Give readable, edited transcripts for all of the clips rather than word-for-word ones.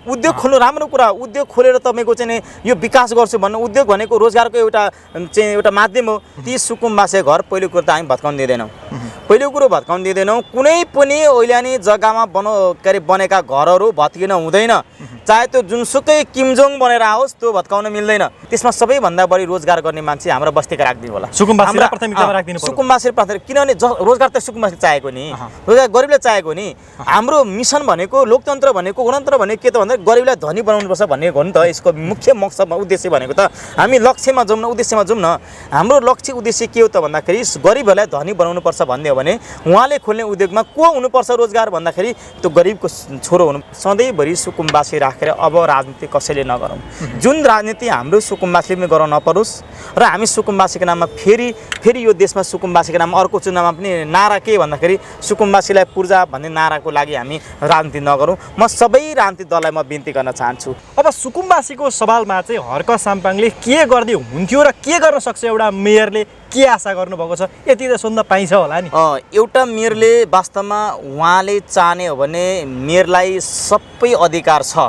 उद्योग खोल्नु राम्रो कुरा, उद्योग खोलेर तपाईँको चाहिँ यो विकास गर्छु भन्नु, उद्योग भनेको रोजगारको एउटा माध्यम हो। ती सुकुम्बासी घर पहिलो कुरो त हामी भत्काउन दिँदैनौँ, पहिलो कुरो भत्काउन दिँदैनौँ। कुनै पनि ओइलानी जग्गामा बनेका घरहरू भत्किन हुँदैन, चाहे त्यो जुनसुकै किमजोङ बनेर आओस् त्यो भत्काउन मिल्दैन। त्यसमा सबैभन्दा बढी रोजगार गर्ने मान्छे हाम्रो बस्तीका राखिदिनु होला, सुकुम्बासीलाई प्राथमिकतामा राखिदिनु पर्यो। सुकुम्बासी प्राथमिकता किनभने रोजगार त सुकुम्बासीले चाहेको नि, रोजगार गरिबले चाहेको नि। हाम्रो मिसन भनेको, लोकतन्त्र भनेको, गणतन्त्र भनेको के त भन्दा गरिबलाई धनी बनाउनुपर्छ भन्ने हो नि त। यसको मुख्य मकसद उद्देश्य भनेको त हामी लक्ष्यमा जाउँ न, उद्देश्यमा जाउँ न। हाम्रो लक्ष्य उद्देश्य के हो त भन्दाखेरि गरिबहरूलाई धनी बनाउनुपर्छ भन्ने हो भने उहाँले खोल्ने उद्योगमा को हुनुपर्छ रोजगार भन्दाखेरि त्यो गरिबको छोरो हुनु। सधैँभरि सुकुम्बासी राखेर अब राजनीति कसैले नगरौँ, जुन राजनीति हाम्रो सुकुम्बासीले पनि गर्न नपरोस्। र हामी सुकुम्बासीको नाममा फेरि यो देशमा सुकुम्बासीको नाममा अर्को चुनावमा पनि नारा के भन्दाखेरि सुकुम्बासीलाई पूर्जा भन्ने नाराको लागि हामी राजनीति नगरौँ। म सबै राजनीतिक दललाई म बिन्ती गर्न चाहन्छु। अब सुकुम्बासीको सवालमा चाहिँ हर्क साम्पाङले के गर्दै हुन्थ्यो र के गर्न सक्छ, एउटा मेयरले के आशा गर्नुभएको छ, यति त सुन्न पाइन्छ होला नि। एउटा मेयरले वास्तवमा उहाँले चाहने हो भने मेयरलाई सबै अधिकार छ,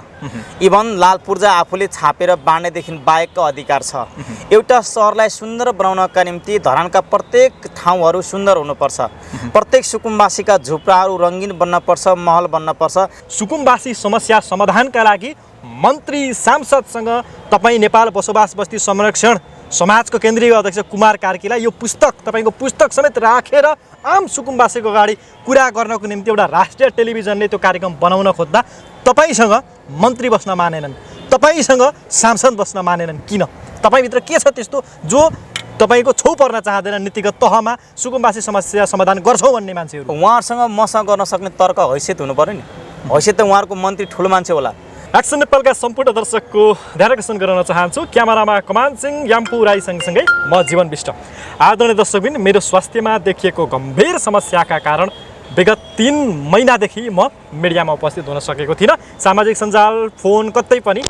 इभन लाल पूर्जा आफूले छापेर बाँड्नेदेखि बाहेकको अधिकार छ। एउटा सहरलाई सुन्दर बनाउनका निम्ति धरानका प्रत्येक ठाउँहरू सुन्दर हुनुपर्छ, प्रत्येक सुकुम्बासीका झुप्राहरू रङ्गीन बन्नपर्छ, महल बन्नपर्छ। सुकुम्बासी समस्या समाधानका लागि मन्त्री सांसदसँग तपाईँ नेपाल बसोबास बस्ती संरक्षण समाजको केन्द्रीय अध्यक्ष कुमार कार्कीलाई यो पुस्तक, तपाईँको पुस्तक समेत राखेर आम सुकुम्बासीको अगाडि कुरा गर्नको निम्ति एउटा राष्ट्रिय टेलिभिजनले त्यो कार्यक्रम बनाउन खोज्दा तपाईँसँग मन्त्री बस्न मानेनन्, तपाईँसँग सांसद बस्न मानेनन्। किन? तपाईँभित्र के छ त्यस्तो जो तपाईँको छेउ पर्न चाहँदैन? नीतिगत तहमा सुकुम्बासी समस्या समाधान गर्छौँ भन्ने मान्छेहरू उहाँहरूसँग मसँग गर्न सक्ने तर्क हैसियत हुनु पर्यो नि। हैसियत त उहाँहरूको मन्त्री ठुलो मान्छे होला। एक्सन नेपालका सम्पूर्ण दर्शकको ध्यान आकर्षण गराउन चाहन्छु। क्यामेरामा कमान सिंह, याम्पू राई सँगसँगै म जीवन विष्ट। आदरणीय दर्शकबिन, मेरो स्वास्थ्यमा देखिएको गम्भीर समस्याका कारण विगत 3 महिनादेखि म मिडियामा उपस्थित हुन सकेको थिइनँ। सामाजिक सञ्जाल, फोन कतै पनि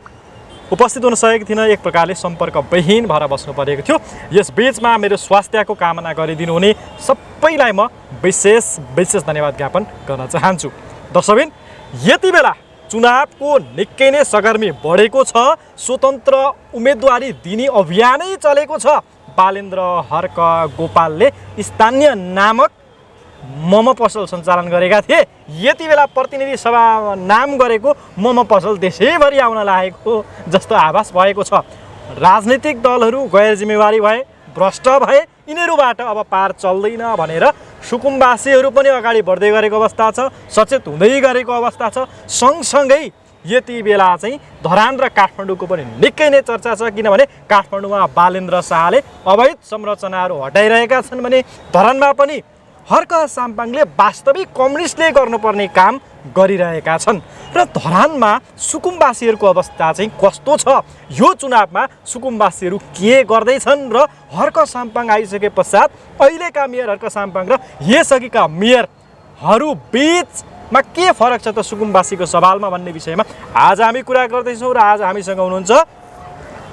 उपस्थित हुन सकेको थिइनँ। एक प्रकारले सम्पर्कविहीन भएर बस्नु परेको थियो। यस बीचमा मेरो स्वास्थ्यको कामना गरिदिनु हुने सबैलाई म विशेष धन्यवाद ज्ञापन गर्न चाहन्छु। दर्शकबिन, यति बेला चुनावको निकै नै सगर्मी बढेको छ। स्वतन्त्र उम्मेदवारी दिने अभियानै चलेको छ। बालेन्द्र हर्क गोपालले स्थानीय नामक मोमो पसल सञ्चालन गरेका थिए। यति बेला प्रतिनिधि सभा नाम गरेको मोमो पसल देशैभरि आउन लागेको जस्तो आभास भएको छ। राजनीतिक दलहरू गैर जिम्मेवारी भए, भ्रष्ट भए, यिनीहरूबाट अब पार चल्दैन भनेर सुकुम्बासीहरू पनि अगाडि बढ्दै गरेको अवस्था छ, सचेत हुँदै गरेको अवस्था छ। सँगसँगै यति बेला चाहिँ धरान र काठमाडौँको पनि निकै नै चर्चा छ, किनभने काठमाडौँमा बालेन्द्र शाहले अवैध संरचनाहरू हटाइरहेका छन् भने धरानमा पनि हर्क साम्पाङले वास्तविक कम्युनिस्टले गर्नुपर्ने काम गरिरहेका छन्। र धरानमा सुकुम्बासीहरूको अवस्था चाहिँ कस्तो छ, यो चुनावमा सुकुम्बासीहरू के गर्दैछन् र हर्क साम्पाङ आइसके पश्चात अहिलेका मेयर हर्क साम्पाङ र यसअघिका मेयरहरू बीचमा के फरक छ त सुकुम्बासीको सवालमा भन्ने विषयमा आज हामी कुरा गर्दैछौँ। र आज हामीसँग हुनुहुन्छ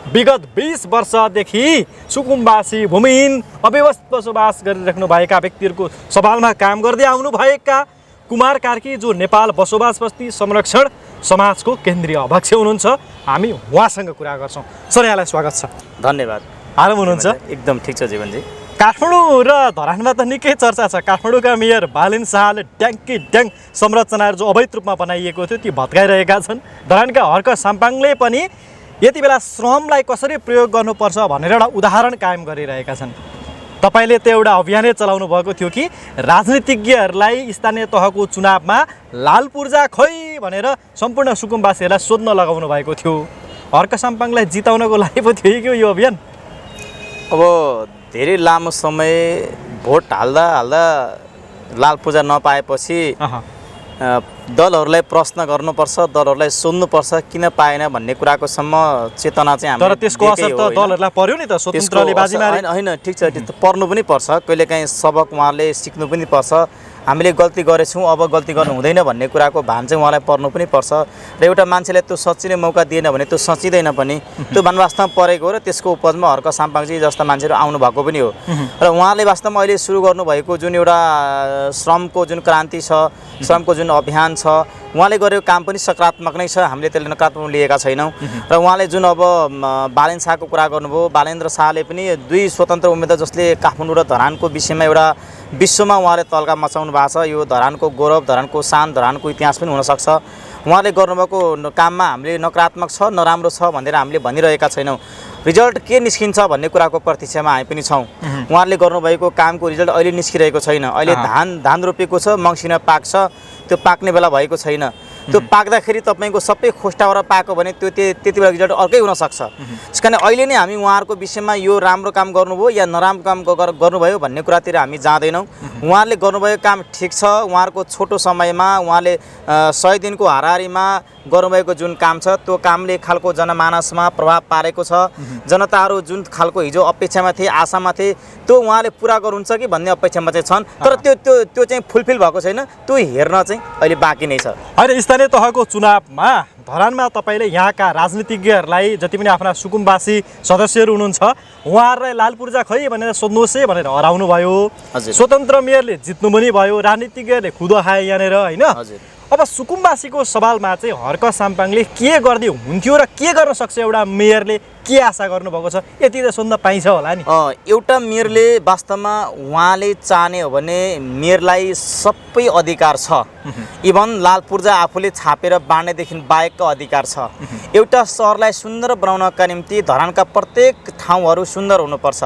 विगत 20 वर्षदेखि सुकुम्बासी भूमिहीन अव्यवस्थित बसोबास गरिराख्नु भएका व्यक्तिहरूको सवालमा काम गर्दै आउनुभएका कुमार कार्की, जो नेपाल बसोबास बस्ती संरक्षण समाजको केन्द्रीय अध्यक्ष हुनुहुन्छ। हामी उहाँसँग कुरा गर्छौँ। सर, यहाँलाई स्वागत छ। धन्यवाद। आराम हुनुहुन्छ? एकदम ठिक छ जीवनजी। काठमाडौँ र धरानमा त निकै चर्चा छ। काठमाडौँका मेयर बालेन्द्र शाहले ड्याङ संरचनाहरू जो अवैध रूपमा बनाइएको थियो ती भत्काइरहेका छन्। धरानका हर्क साम्पाङले पनि यति बेला श्रमलाई कसरी प्रयोग गर्नुपर्छ भनेर एउटा उदाहरण कायम गरिरहेका छन्। तपाईँले त एउटा अभियानै चलाउनु भएको थियो कि राजनीतिज्ञहरूलाई स्थानीय तहको चुनावमा लाल पूर्जा खोइ भनेर सम्पूर्ण सुकुम्बासीहरूलाई सोध्न लगाउनु भएको थियो। हर्क साम्पाङलाई जिताउनको लागि पो थियो कि यो अभियान? अब धेरै लामो समय भोट हाल्दा लाल पूजा नपाएपछि दलहरूलाई प्रश्न गर्नुपर्छ, दलहरूलाई सोध्नुपर्छ किन पाएन भन्ने कुराको सम्म चेतना चाहिँ हाम्रो। तर त्यसको असर त दलहरूलाई पर्यो नि त, स्वतन्त्रले बाजी मारे। होइन, ठिक छ, त्यो पर्नु पनि पर्छ। कहिलेकाहीँ सबक उहाँले सिक्नु पनि पर्छ। हामीले गल्ती गरेछौँ, अब गल्ती गर्नु हुँदैन भन्ने कुराको भान चाहिँ उहाँलाई पर्नु पनि पर्छ। र एउटा मान्छेलाई त्यो सच्चिने मौका दिएन भने त्यो सचिँदैन पनि, त्यो भान वास्तवमा परेको हो। र त्यसको उपजमा हर्क साम्पाङजी जस्ता मान्छेहरू आउनु भएको पनि हो। र उहाँले वास्तवमा अहिले सुरु गर्नुभएको जुन एउटा श्रमको जुन क्रान्ति छ, श्रमको जुन अभियान छ, उहाँले गरेको काम पनि सकारात्मक नै छ, हामीले त्यसले नकारात्मक लिएका छैनौँ। र उहाँले जुन अब बालेन्द्र शाहको कुरा गर्नुभयो, बालेन्द्र शाहले पनि 2 स्वतन्त्र उम्मेदवार जसले काठमाडौँ र धरानको विषयमा एउटा विश्वमा उहाँले तल्का मचाउनु भएको छ। यो धरानको गौरव, धरानको शान, धरानको इतिहास पनि हुनसक्छ। उहाँले गर्नुभएको काममा हामीले नकारात्मक छ, नराम्रो छ भनेर हामीले भनिरहेका छैनौँ। रिजल्ट के निस्किन्छ भन्ने कुराको प्रतीक्षामा हामी पनि छौँ। उहाँले गर्नुभएको कामको रिजल्ट अहिले निस्किरहेको छैन। अहिले धान रोपेको छ, मङ्सिरमा पाक्छ, त्यो पाक्ने बेला भएको छैन। त्यो पाक्दाखेरि तपाईँको सबै खोस्टाबाट पाएको भने त्यो त्यति बेला रिजल्ट अर्कै हुनसक्छ। त्यस कारण अहिले नै हामी उहाँहरूको विषयमा यो राम्रो काम गर्नुभयो या नराम्रो काम गर्नुभयो भन्ने कुरातिर हामी जाँदैनौँ। उहाँहरूले गर्नुभएको काम ठिक छ। उहाँहरूको छोटो समयमा उहाँले 100 दिनको हाराहारीमा गर्नुभएको जुन काम छ त्यो कामले खालको जनमानसमा प्रभाव पारेको छ। जनताहरू जुन खालको हिजो अपेक्षामा थिए, आशामा थिए, त्यो उहाँले पुरा गर्नुहुन्छ कि भन्ने अपेक्षामा चाहिँ छन्। तर त्यो चाहिँ फुलफिल भएको छैन। त्यो हेर्न चाहिँ अहिले बाँकी नै छ। होइन, स्थानीय तहको चुनावमा धरानमा तपाईँले यहाँका राजनीतिज्ञहरूलाई, जति पनि आफ्ना सुकुम्बासी सदस्यहरू हुनुहुन्छ, उहाँहरूलाई लाल पूर्जा खै भनेर सोध्नुहोस् है भनेर हराउनु भयो। स्वतन्त्र मेयरले जित्नु पनि भयो, राजनीतिज्ञहरूले खुदो खाए यहाँनिर, होइन? अब सुकुम्बासीको सवालमा चाहिँ हर्क साम्पाङले के गर्दै हुन्थ्यो र के गर्न सक्छ एउटा मेयरले, के आशा गर्नुभएको छ, यति त सोध्न पाइन्छ होला नि? एउटा मेयरले वास्तवमा उहाँले चाहने हो भने मेयरलाई सबै अधिकार छ। इभन लाल पूर्जा आफूले छापेर बाँड्नेदेखि बाहेकको अधिकार छ। एउटा सहरलाई सुन्दर बनाउनका निम्ति धरानका प्रत्येक ठाउँहरू सुन्दर हुनुपर्छ।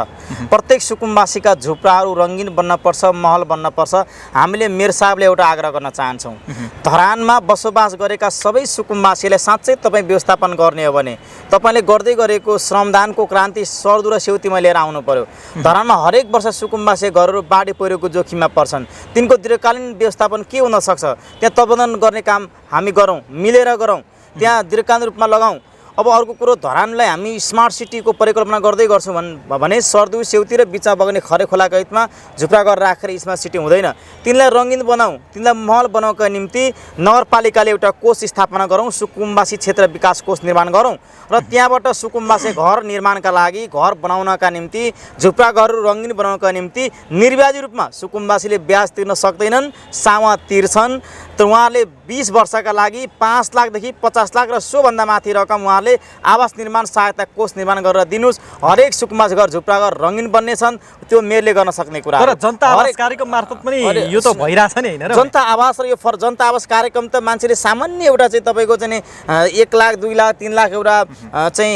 प्रत्येक सुकुम्बासीका झुप्राहरू रङ्गिन बन्नपर्छ, महल बन्नपर्छ। हामीले मेयर साहबले एउटा आग्रह गर्न चाहन्छौँ, धरानमा बसोबास गरेका सबै सुकुम्बासीलाई साँच्चै तपाईँ व्यवस्थापन गर्ने हो भने तपाईँले गर्दै गरेको श्रमदानको क्रान्ति सर्दु र सेउतीमा लिएर आउनु पर्यो। धरानमा हरेक वर्ष सुकुम्बासी घरहरू बाढी पहिरोको जोखिममा पर्छन्। तिनको दीर्घकालीन व्यवस्थापन के हुन सक्छ, त्यहाँ तत्वधान गर्ने काम हामी गरौँ, मिलेर गरौँ, त्यहाँ दीर्घकालीन रूपमा लगाउँ। अब अर्को कुरो, धरानलाई हामी स्मार्ट सिटीको परिकल्पना गर्दै गर्छौँ भने सर्दु सेउती र बिचमा बग्ने खरे खोलाको हितमा झुप्रा गरेर राखेर स्मार्ट सिटी हुँदैन। तिनलाई रङ्गिन बनाऊ, तिनलाई महल बनाउनका निम्ति नगरपालिकाले एउटा कोष स्थापना गरौँ, सुकुम्बासी क्षेत्र विकास कोष निर्माण गरौँ र त्यहाँबाट सुकुम्बासी घर निर्माणका लागि, घर बनाउनका निम्ति, झुप्रा घरहरू रङ्गिन बनाउनका निम्ति निर्व्याजी रूपमा सुकुम्बासीले ब्याज तिर्न सक्दैनन्, सावा तिर्छन्। त उहाँहरूले 20 वर्षका लागि 5 लाखदेखि 50 लाख र सोभन्दा माथि रकम उहाँले आवास निर्माण सहायता कोष निर्माण गरेर दिनुहोस्। हरेक सुकुम्बासी घर, झुप्रा घर रङ्गिन बन्ने छन्। त्यो मेयरले गर्न सक्ने कुरा। तर जनता आवास कार्यक्रम मार्फत पनि यो त भइरहेछ नि, होइन र? जनता आवास र यो जनता आवास कार्यक्रम त मान्छेले सामान्य एउटा चाहिँ तपाईँको चाहिँ 1 लाख 2 लाख 3 लाख एउटा चाहिँ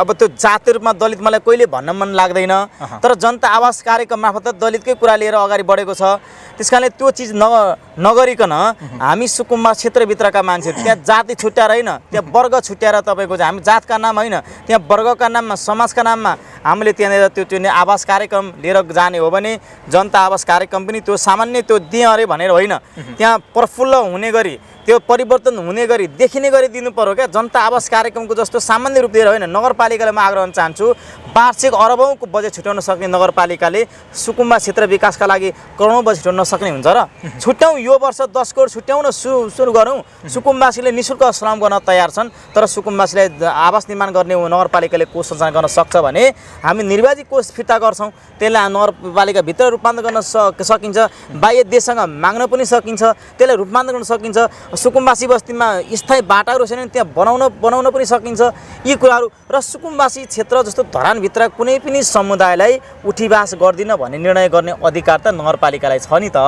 अब त्यो जातीय रूपमा दलित मलाई कहिले भन्न मन लाग्दैन। तर जनता आवास कार्यक्रम मार्फत त दलितकै कुरा लिएर अगाडि बढेको छ। त्यस कारणले त्यो चिज नगरिकन हामी सुकुम्बा क्षेत्रभित्रका मान्छेहरू, त्यहाँ जाति छुट्याएर होइन, त्यहाँ वर्ग छुट्याएर तपाईँको चाहिँ हामी जातका नाम होइन, त्यहाँ वर्गका नाममा, समाजका नाममा हामीले त्यहाँनिर त्यो आवास कार्यक्रम लिएर जाने हो भने जनता आवास कार्यक्रम पनि त्यो सामान्य त्यो दिएँ अरे भनेर होइन, त्यहाँ प्रफुल्ल हुने गरी, त्यो परिवर्तन हुने गरी, देखिने गरी दिनु पर्यो क्या। जनता आवास कार्यक्रमको जस्तो सामान्य रूप दिएर होइन। नगरपालिकालाई म आग्रह गर्न चाहन्छु, वार्षिक अरबौँको बजेट छुट्याउन सक्ने नगरपालिकाले सुकुम्बा क्षेत्र विकासका लागि करोडौँ बजेट छुट्याउन सक्ने हुन्छ र छुट्याउँ। यो वर्ष 10 करोड छुट्याउन सुरु गरौँ। सुकुम्बासीले निःशुल्क श्रम गर्न तयार छन्, तर सुकुम्बासीलाई आवास निर्माण गर्ने नगरपालिकाले कोष सञ्चालन गर्न सक्छ भने हामी निर्वाजी कोष फिर्ता गर्छौँ। त्यसलाई नगरपालिकाभित्र रूपान्तरण गर्न सकिन्छ, बाह्य देशसँग माग्न पनि सकिन्छ, त्यसलाई रूपान्तरण गर्न सकिन्छ। सुकुम्बासी बस्तीमा स्थायी बाटाहरू छैन, त्यहाँ बनाउन पनि सकिन्छ। यी कुराहरू र सुकुम्बासी क्षेत्र जस्तो धरानभित्र कुनै पनि समुदायलाई उठीवास गर्दिन भन्ने निर्णय गर्ने अधिकार त नगरपालिकालाई छ नि त।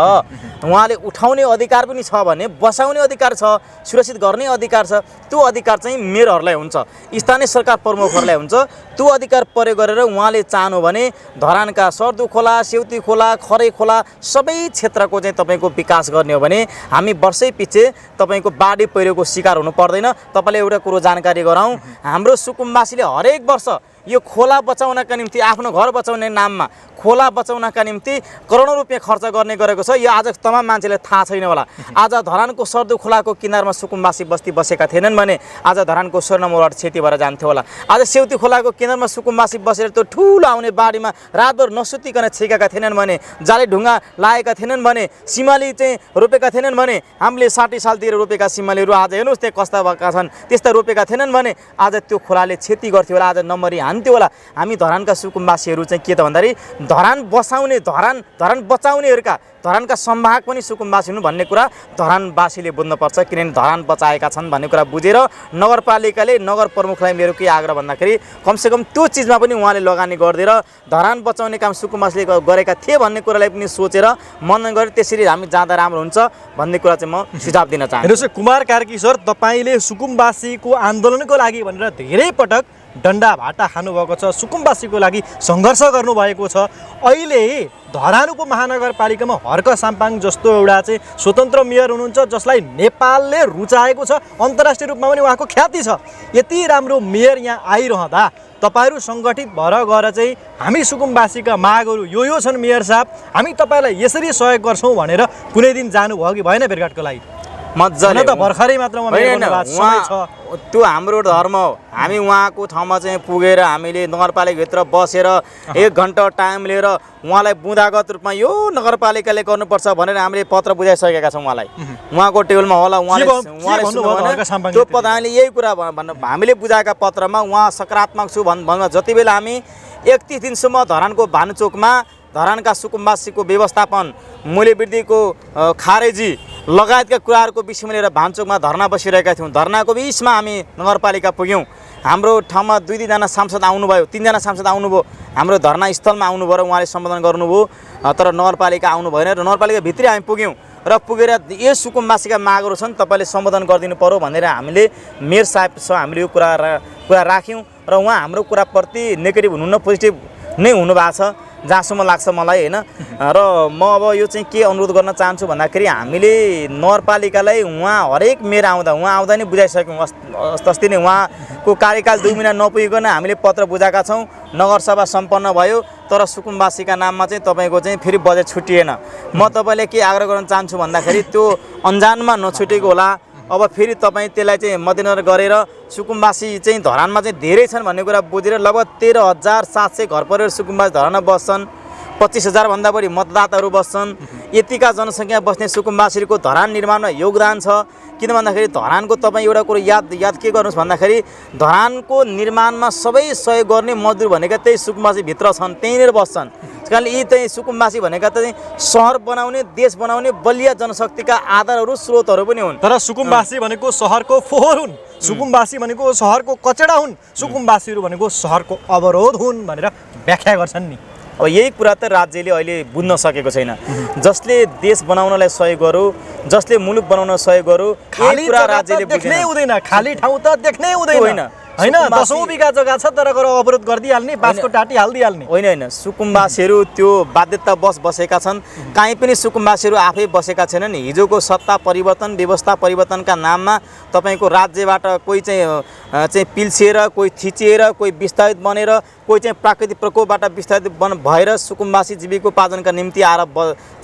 उहाँले उठाउने अधिकार पनि छ भने बसाउने अधिकार छ, सुरक्षित गर्ने अधिकार छ। त्यो अधिकार चाहिँ मेयरहरूलाई हुन्छ, स्थानीय सरकार प्रमुखहरूलाई हुन्छ। त्यो अधिकार प्रयोग गरेर उहाँले चाहनु भने धरानका सर्दु खोला, सेउती खोला, खरे खोला सबै क्षेत्रको चाहिँ तपाईँको विकास गर्ने हो भने हामी वर्षै पछि तपाईँको बाढी पहिरोको शिकार हुनु पर्दैन। तपाईँले एउटा कुरो जानकारी गराउँ, हाम्रो सुकुम्बासीले हरेक वर्ष यो खोला बचाउनका निम्ति, आफ्नो घर बचाउने नाममा खोला बचाउनका निम्ति करोडौँ रुपियाँ खर्च गर्ने गरेको छ। यो आज तमाम मान्छेलाई थाहा छैन होला। आज धरानको सर्दु खोलाको किनारमा सुकुम्बासी बस्ती बसेका थिएनन् भने आज धरानको स्वर्णमोरड क्षति भएर जान्थ्यो होला। आज सेउती खोलाको किनारमा सुकुम्बासी बसेर त्यो ठुलो आउने बाढीमा रातभर नसुतिकन छेकेका थिएनन् भने, जाले ढुङ्गा लागेका थिएनन् भने, सिमाली चाहिँ रोपेका थिएनन् भने, हामीले 60 सालतिर रोपेका सिमालीहरू आज हेर्नुहोस् त्यहाँ कस्ता भएका छन्, त्यस्ता रोपेका थिएनन् भने आज त्यो खोलाले क्षति गर्थ्यो होला, आज नम्बरी हान्थ्यो होला। हामी धरानका सुकुम्बासीहरू चाहिँ के त भन्दाखेरि धरान बसाउने धरान बचाउनेहरूका धरानका सम्भाग पनि सुकुम्बासी हुनु भन्ने कुरा धरानवासीले बुझ्नुपर्छ। किनभने धरान बचाएका छन् भन्ने कुरा बुझेर नगरपालिकाले नगर प्रमुखलाई मेरो के आग्रह भन्दाखेरि कमसेकम त्यो चिजमा पनि उहाँले लगानी गरिदिएर धरान बचाउने काम सुकुम्बासीले गरेका थिए भन्ने कुरालाई पनि सोचेर मनन गरे त्यसरी हामी जाँदा राम्रो हुन्छ भन्ने कुरा चाहिँ म सुझाव दिन चाहन्छु। हेर्नुहोस् कुमार कार्की सर, तपाईँले सुकुम्बासीको आन्दोलनको लागि भनेर धेरै पटक डन्डा भाटा खानुभएको छ, सुकुम्बासीको लागि सङ्घर्ष गर्नुभएको छ। अहिले धरान उपमहानगरपालिकामा हर्क साम्पाङ जस्तो एउटा चाहिँ स्वतन्त्र मेयर हुनुहुन्छ जसलाई नेपालले रुचाएको छ, अन्तर्राष्ट्रिय रूपमा पनि उहाँको ख्याति छ। यति राम्रो मेयर यहाँ आइरहँदा तपाईँहरू सङ्गठित भएर गएर चाहिँ हामी सुकुम्बासीका मागहरू यो छन् मेयर साहब, हामी तपाईँलाई यसरी सहयोग गर्छौँ भनेर कुनै दिन जानुभयो कि भएन भेटघाटको लागि? मजाले त भर्खरै मात्रमा त्यो हाम्रो धर्म हो। हामी उहाँको ठाउँमा चाहिँ पुगेर हामीले नगरपालिकाभित्र बसेर 1 घन्टा टाइम लिएर उहाँलाई बुँदागत रूपमा यो नगरपालिकाले गर्नुपर्छ भनेर हामीले पत्र बुझाइसकेका छौँ उहाँलाई। उहाँको टेबलमा होला उहाँले त्यो पदाले यही कुरा हामीले बुझाएका पत्रमा उहाँ सकारात्मक छु भन्दा जति बेला हामी 31 दिनसम्म धरानको भानुचोकमा धरानका सुकुम्बासीको व्यवस्थापन, मूल्यवृद्धिको खारेजी लगायतका कुराहरूको विषयमा लिएर भान्चोकमा धरना बसिरहेका थियौँ। धरनाको बिचमा हामी नगरपालिका पुग्यौँ। हाम्रो ठाउँमा 2-2जना सांसद आउनुभयो, 3जना सांसद आउनुभयो, हाम्रो धरना स्थलमा आउनुभयो र उहाँले सम्बोधन गर्नुभयो। तर नगरपालिका आउनु भएन र नगरपालिका भित्रै हामी पुग्यौँ र पुगेर यो सुकुम्बासीका मागहरू छन् तपाईँले सम्बोधन गरिदिनु पर्यो भनेर हामीले मेयर साहबसँग हामीले यो कुरा राख्यौँ र उहाँ हाम्रो कुराप्रति नेगेटिभ हुनुहुन्न, पोजिटिभ नै हुनुभएको छ जहाँसम्म लाग्छ मलाई होइन। र म अब यो चाहिँ के अनुरोध गर्न चाहन्छु भन्दाखेरि हामीले नगरपालिकालाई उहाँ हरेक मेयर आउँदा नै बुझाइसक्यौँ। अस्ति नै उहाँको कार्यकाल 2 महिना नपुगिकन हामीले पत्र बुझाएका छौँ। नगरसभा सम्पन्न भयो तर सुकुम्बासीका नाममा चाहिँ तपाईँको चाहिँ फेरि बजेट छुटिएन। म तपाईँले के आग्रह गर्न चाहन्छु भन्दाखेरि त्यो अन्जानमा नछुटेको होला। अब फेरि तपाईँ त्यसलाई चाहिँ मध्यनजर गरेर सुकुम्बासी चाहिँ धरानमा चाहिँ धेरै छन् भन्ने कुरा बुझेर लगभग 13,700 घर परिवार सुकुम्बासी धरानमा बस्छन्। 25,000 भन्दा बढी मतदाताहरू बस्छन्। यतिका जनसङ्ख्या बस्ने सुकुम्बासीको धरान निर्माणमा योगदान छ। किन भन्दाखेरि धरानको तपाईँ एउटा कुरो याद के गर्नुहोस् भन्दाखेरि धरानको निर्माणमा सबै सहयोग गर्ने मजदुर भनेका त्यही सुकुम्बासीभित्र छन्, त्यहीँनिर बस्छन्। कारण यी चाहिँ सुकुम्बासी भनेका चाहिँ सहर बनाउने, देश बनाउने बलिया जनशक्तिका आधारहरू, स्रोतहरू पनि हुन्। तर सुकुम्बासी भनेको सहरको फोहोर हुन्, सुकुम्बासी भनेको सहरको कचडा हुन्, सुकुम्बासीहरू भनेको सहरको अवरोध हुन् भनेर व्याख्या गर्छन् नि। अब यही कुरा त राज्यले अहिले बुझ्न सकेको छैन। जसले देश बनाउनलाई सहयोग गर्यो, जसले मुलुक बनाउन सहयोग गर्यो, खाली कुरा राज्यले देख्नै हुँदैन, खाली ठाउँ त देख्नै हुँदैन होइन। 10औं बिघा जग्गा छ तर गएर अवरोध गरिदिइहाल्ने, बाँसको टाटी हालिदिइहाल्ने होइन। सुकुम्बासीहरू त्यो बाध्यतावश बसेका छन्। काहीँ पनि सुकुम्बासीहरू आफै बसेका छैनन्। हिजोको सत्ता परिवर्तन, व्यवस्था परिवर्तनका नाममा तपाईँको राज्यबाट कोही चाहिँ पिल्सिएर, कोही थिचिएर, कोही विस्थापित बनेर, कोही चाहिँ प्राकृतिक प्रकोपबाट विस्थापित भएर सुकुम्बासी जीविकोपार्जनका निम्ति आएर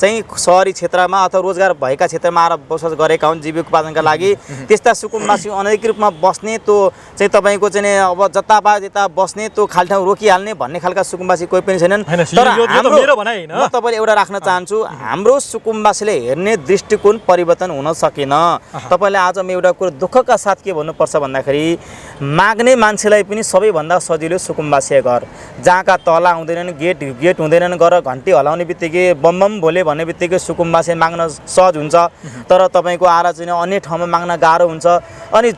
चाहिँ सहरी क्षेत्रमा अथवा रोजगार भएका क्षेत्रमा आएर बसोबास गरेका हुन् जीविकोपार्जनका लागि। त्यस्ता सुकुम्बासी अनैतिक रूपमा बस्ने, त्यो चाहिँ तपाईँको चाहिँ अब जताभाए त्यता बस्ने, त्यो खाली ठाउँ रोकिहाल्ने भन्ने खालका सुकुम्बासी कोही पनि छैनन्। तर म तपाईँले एउटा राख्न चाहन्छु, हाम्रो सुकुम्बासीले हेर्ने दृष्टिकोण परिवर्तन हुन सकेन। तपाईँले आज म एउटा कुरो दुःखका साथ के भन्नुपर्छ भन्दाखेरि माग्ने मान्छेलाई पनि सबैभन्दा सजिलो सुकुम्बासी घर, जहाँका तला हुँदैनन्, गेट हुँदैनन्, गएर घन्टी हलाउने बित्तिकै बम भोले भन्ने बित्तिकै सुकुम्बासी माग्न सहज हुन्छ। तर तपाईँको आएर चाहिँ अन्य ठाउँमा माग्न गाह्रो हुन्छ। अनि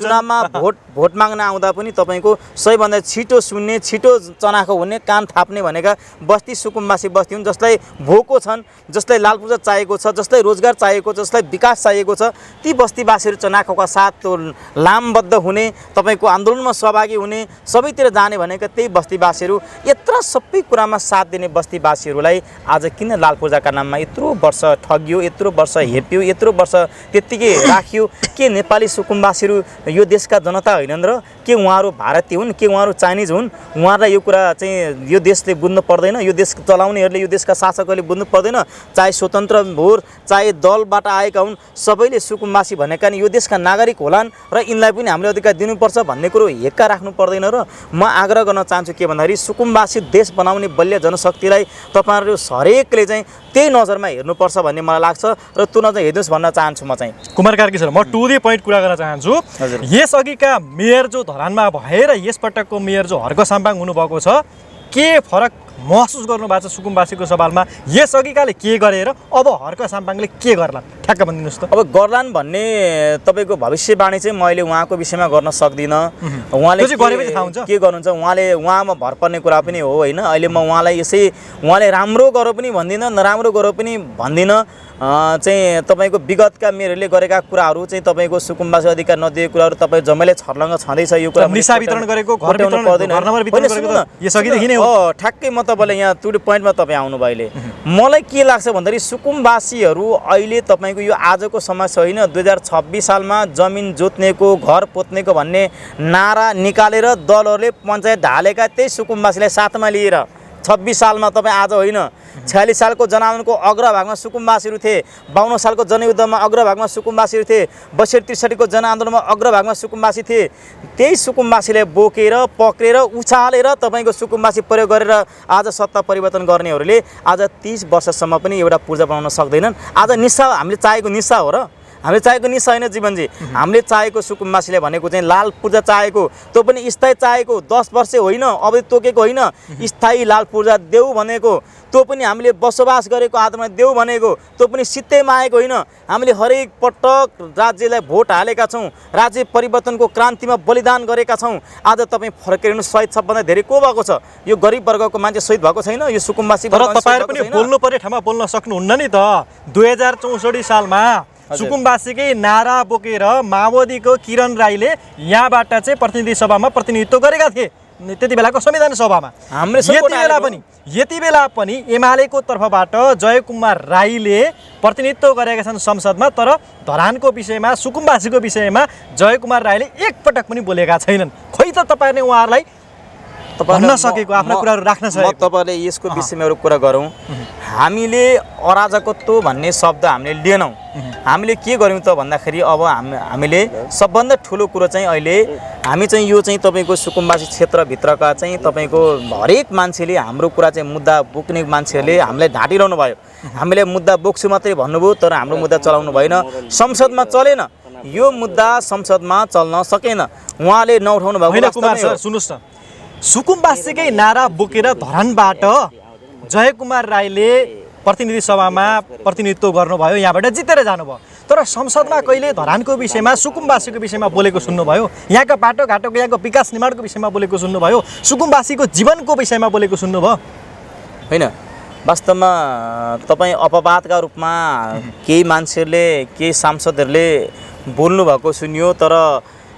चुनावमा भोट माग्न आउँदा पनि तपाईँको सबैभन्दा छिटो सुन्ने, छिटो चनाखो हुने, कान थाप्ने भनेका बस्ती सुकुम्बासी बस्ती हुन्, जसलाई भोको छन्, जसलाई लाल पूजा चाहिएको छ, जसलाई रोजगार चाहिएको छ, जसलाई विकास चाहिएको छ। ती बस्तीवासीहरू चनाखोका साथ त्यो लामबद्ध हुने, तपाईँको आन्दोलनमा सहभागी हुने, सबैतिर जाने भनेका त्यही बस्तीवासीहरू। यत्र सबै कुरामा साथ दिने बस्तीवासीहरूलाई आज किन लाल पूजाका नाममा यत्रो वर्ष ठगियो, यत्रो वर्ष हेप्यो, यत्रो वर्ष त्यत्तिकै राखियो? के नेपाली सुकुम्बासीहरू यो देशका जनता होइनन् र? के उहाँहरू भारतीय हुन्? के उहाँहरू चाइनिज हुन्? उहाँहरूलाई यो कुरा चाहिँ यो देशले बुझ्नु पर्दैन? यो देश चलाउनेहरूले, यो देशका शासकहरूले बुझ्नु पर्दैन? चाहे स्वतन्त्र होस्, चाहे दलबाट आएका हुन्, सबैले सुकुम्बासी भनेका नि यो देशका नागरिक होलान् र यिनलाई पनि हामीले अधिकार दिनुपर्छ भन्ने कुरो हेक्का राख्नु पर्दैन र? म आग्रह गर्न चाहन्छु के भन्दाखेरि सुकुम्बासी देश बनाउने बलिया जनशक्तिलाई तपाईँहरू हरेकले चाहिँ त्यही नजरमा हेर्नुपर्छ भन्ने मलाई लाग्छ र त्यो नजर हेर्नुहोस् भन्न चाहन्छु म चाहिँ। कुमार कार्की सर, म टु द पोइन्ट कुरा गर्न चाहन्छु। यसअघिका मेयर जो धरानमा भएर यसपटकको मेयर जो हर्क साम्पाङ हुनुभएको छ, के फरक महसुस गर्नुभएको छ सुकुम्बासीको सवालमा? यसअघिकाले के गरेर अब हर्क साम्पाङले के गर्ला ठ्याक्क भनिदिनुहोस् त। अब गर्लान् भन्ने तपाईँको भविष्यवाणी चाहिँ मैले उहाँको विषयमा गर्न सक्दिनँ। उहाँले के गर्नुहुन्छ, उहाँमा भर पर्ने कुरा पनि हो होइन। अहिले म उहाँलाई उहाँले राम्रो गरो पनि भन्दिनँ, नराम्रो गरो पनि भन्दिनँ। चाहिँ तपाईँको विगतका मेहरूले गरेका कुराहरू चाहिँ तपाईँको सुकुम्बासी अधिकार नदिएको कुराहरू तपाईँ जम्मैले छर्लङ्ग छँदैछ। यो कुरा निशा वितरण गरेको ठ्याक्कै म तपाईँलाई यहाँ टु द पोइन्टमा तपाईँ आउनुभयो। अहिले मलाई के लाग्छ भन्दाखेरि सुकुम्बासीहरू अहिले तपाईँको यो आजको समस्या होइन। 2026 सालमा जमिन जोत्नेको घर पोत्नेको भन्ने नारा निकालेर दलहरूले पञ्चायत ढालेका त्यही सुकुम्बासीलाई साथमा लिएर 26 सालमा तपाईँ आज होइन 46 सालको जनआन्दोलनको अग्रभागमा सुकुम्बासीहरू थिए, 52 सालको जनयुद्धमा अग्रभागमा सुकुम्बासीहरू थिए, 62-63 को जनआन्दोलनमा अग्रभागमा सुकुम्बासी थिए। त्यही सुकुम्बासीलाई बोकेर पक्रेर उचालेर तपाईँको सुकुम्बासी प्रयोग गरेर आज सत्ता परिवर्तन गर्नेहरूले आज 30 वर्षसम्म पनि एउटा पूर्जा बनाउन सक्दैनन्। आज निशा हामीले चाहेको निशा हो र? हामीले चाहेको निशा होइन जीवनजी। हामीले चाहेको सुकुम्बासीले भनेको चाहिँ लाल पूर्जा चाहेको, त्यो पनि स्थायी चाहेको, 10 वर्ष होइन, अवधि तोकेको होइन, स्थायी लाल पूर्जा देऊ भनेको, त्यो पनि हामीले बसोबास गरेको आधारमा देऊ भनेको, त्यो पनि सित्तै मागेको होइन। हामीले हरेक पटक राज्यलाई भोट हालेका छौँ, राज्य परिवर्तनको क्रान्तिमा बलिदान गरेका छौँ। आज तपाईँ फर्केर हेर्नु, शहीद सबभन्दा धेरै को भएको छ? यो गरिब वर्गको मान्छे शहीद भएको छैन, यो सुकुम्बासी। तर तपाईँहरू पनि बोल्नु पर्ने ठाउँमा बोल्न सक्नुहुन्न नि त। 2064 सालमा सुकुम्बासीकै नारा बोकेर माओवादीको किरण राईले यहाँबाट चाहिँ प्रतिनिधि सभामा प्रतिनिधित्व गरेका थिए त्यति बेलाको संविधान सभामा। यति बेला पनि एमालेको तर्फबाट जयकुमार राईले प्रतिनिधित्व गरेका छन् संसदमा। तर धरानको विषयमा सुकुम्बासीको विषयमा जयकुमार राईले एकपटक पनि बोलेका छैनन्। खोइ त तपाईँले उहाँहरूलाई भन्न सकेको आफ्ना कुराहरू राख्न सकेको। तपाईँले यसको विषयमा एउटा कुरा गरौँ। हामीले अराजकत्व भन्ने शब्द हामीले लिएनौँ। हामीले के गर्यौँ त भन्दाखेरि अब हामीले सबभन्दा ठुलो कुरो चाहिँ अहिले हामी चाहिँ यो चाहिँ तपाईँको सुकुम्बासी क्षेत्रभित्रका चाहिँ तपाईँको हरेक मान्छेले हाम्रो कुरा चाहिँ मुद्दा बोक्ने मान्छेहरूले हामीलाई ढाँटिरहनु भयो। हामीले मुद्दा बोक्छु मात्रै भन्नुभयो, तर हाम्रो मुद्दा चलाउनु भएन, संसदमा चलेन। यो मुद्दा संसदमा चल्न सकेन, उहाँले नउठाउनु भएको। सुन्नुहोस् न, सुकुम्बासीकै नारा बोकेर धरानबाट जयकुमार राईले प्रतिनिधि सभामा प्रतिनिधित्व गर्नुभयो, यहाँबाट जितेर जानुभयो। तर संसदमा कहिले धरानको विषयमा सुकुम्बासीको विषयमा बोलेको सुन्नुभयो? यहाँका बाटोघाटोको यहाँको विकास निर्माणको विषयमा बोलेको सुन्नुभयो? सुकुम्बासीको जीवनको विषयमा बोलेको सुन्नुभयो? होइन, वास्तवमा तपाईँ अपवादका रूपमा केही मान्छेहरूले केही सांसदहरूले बोल्नुभएको सुनियो। तर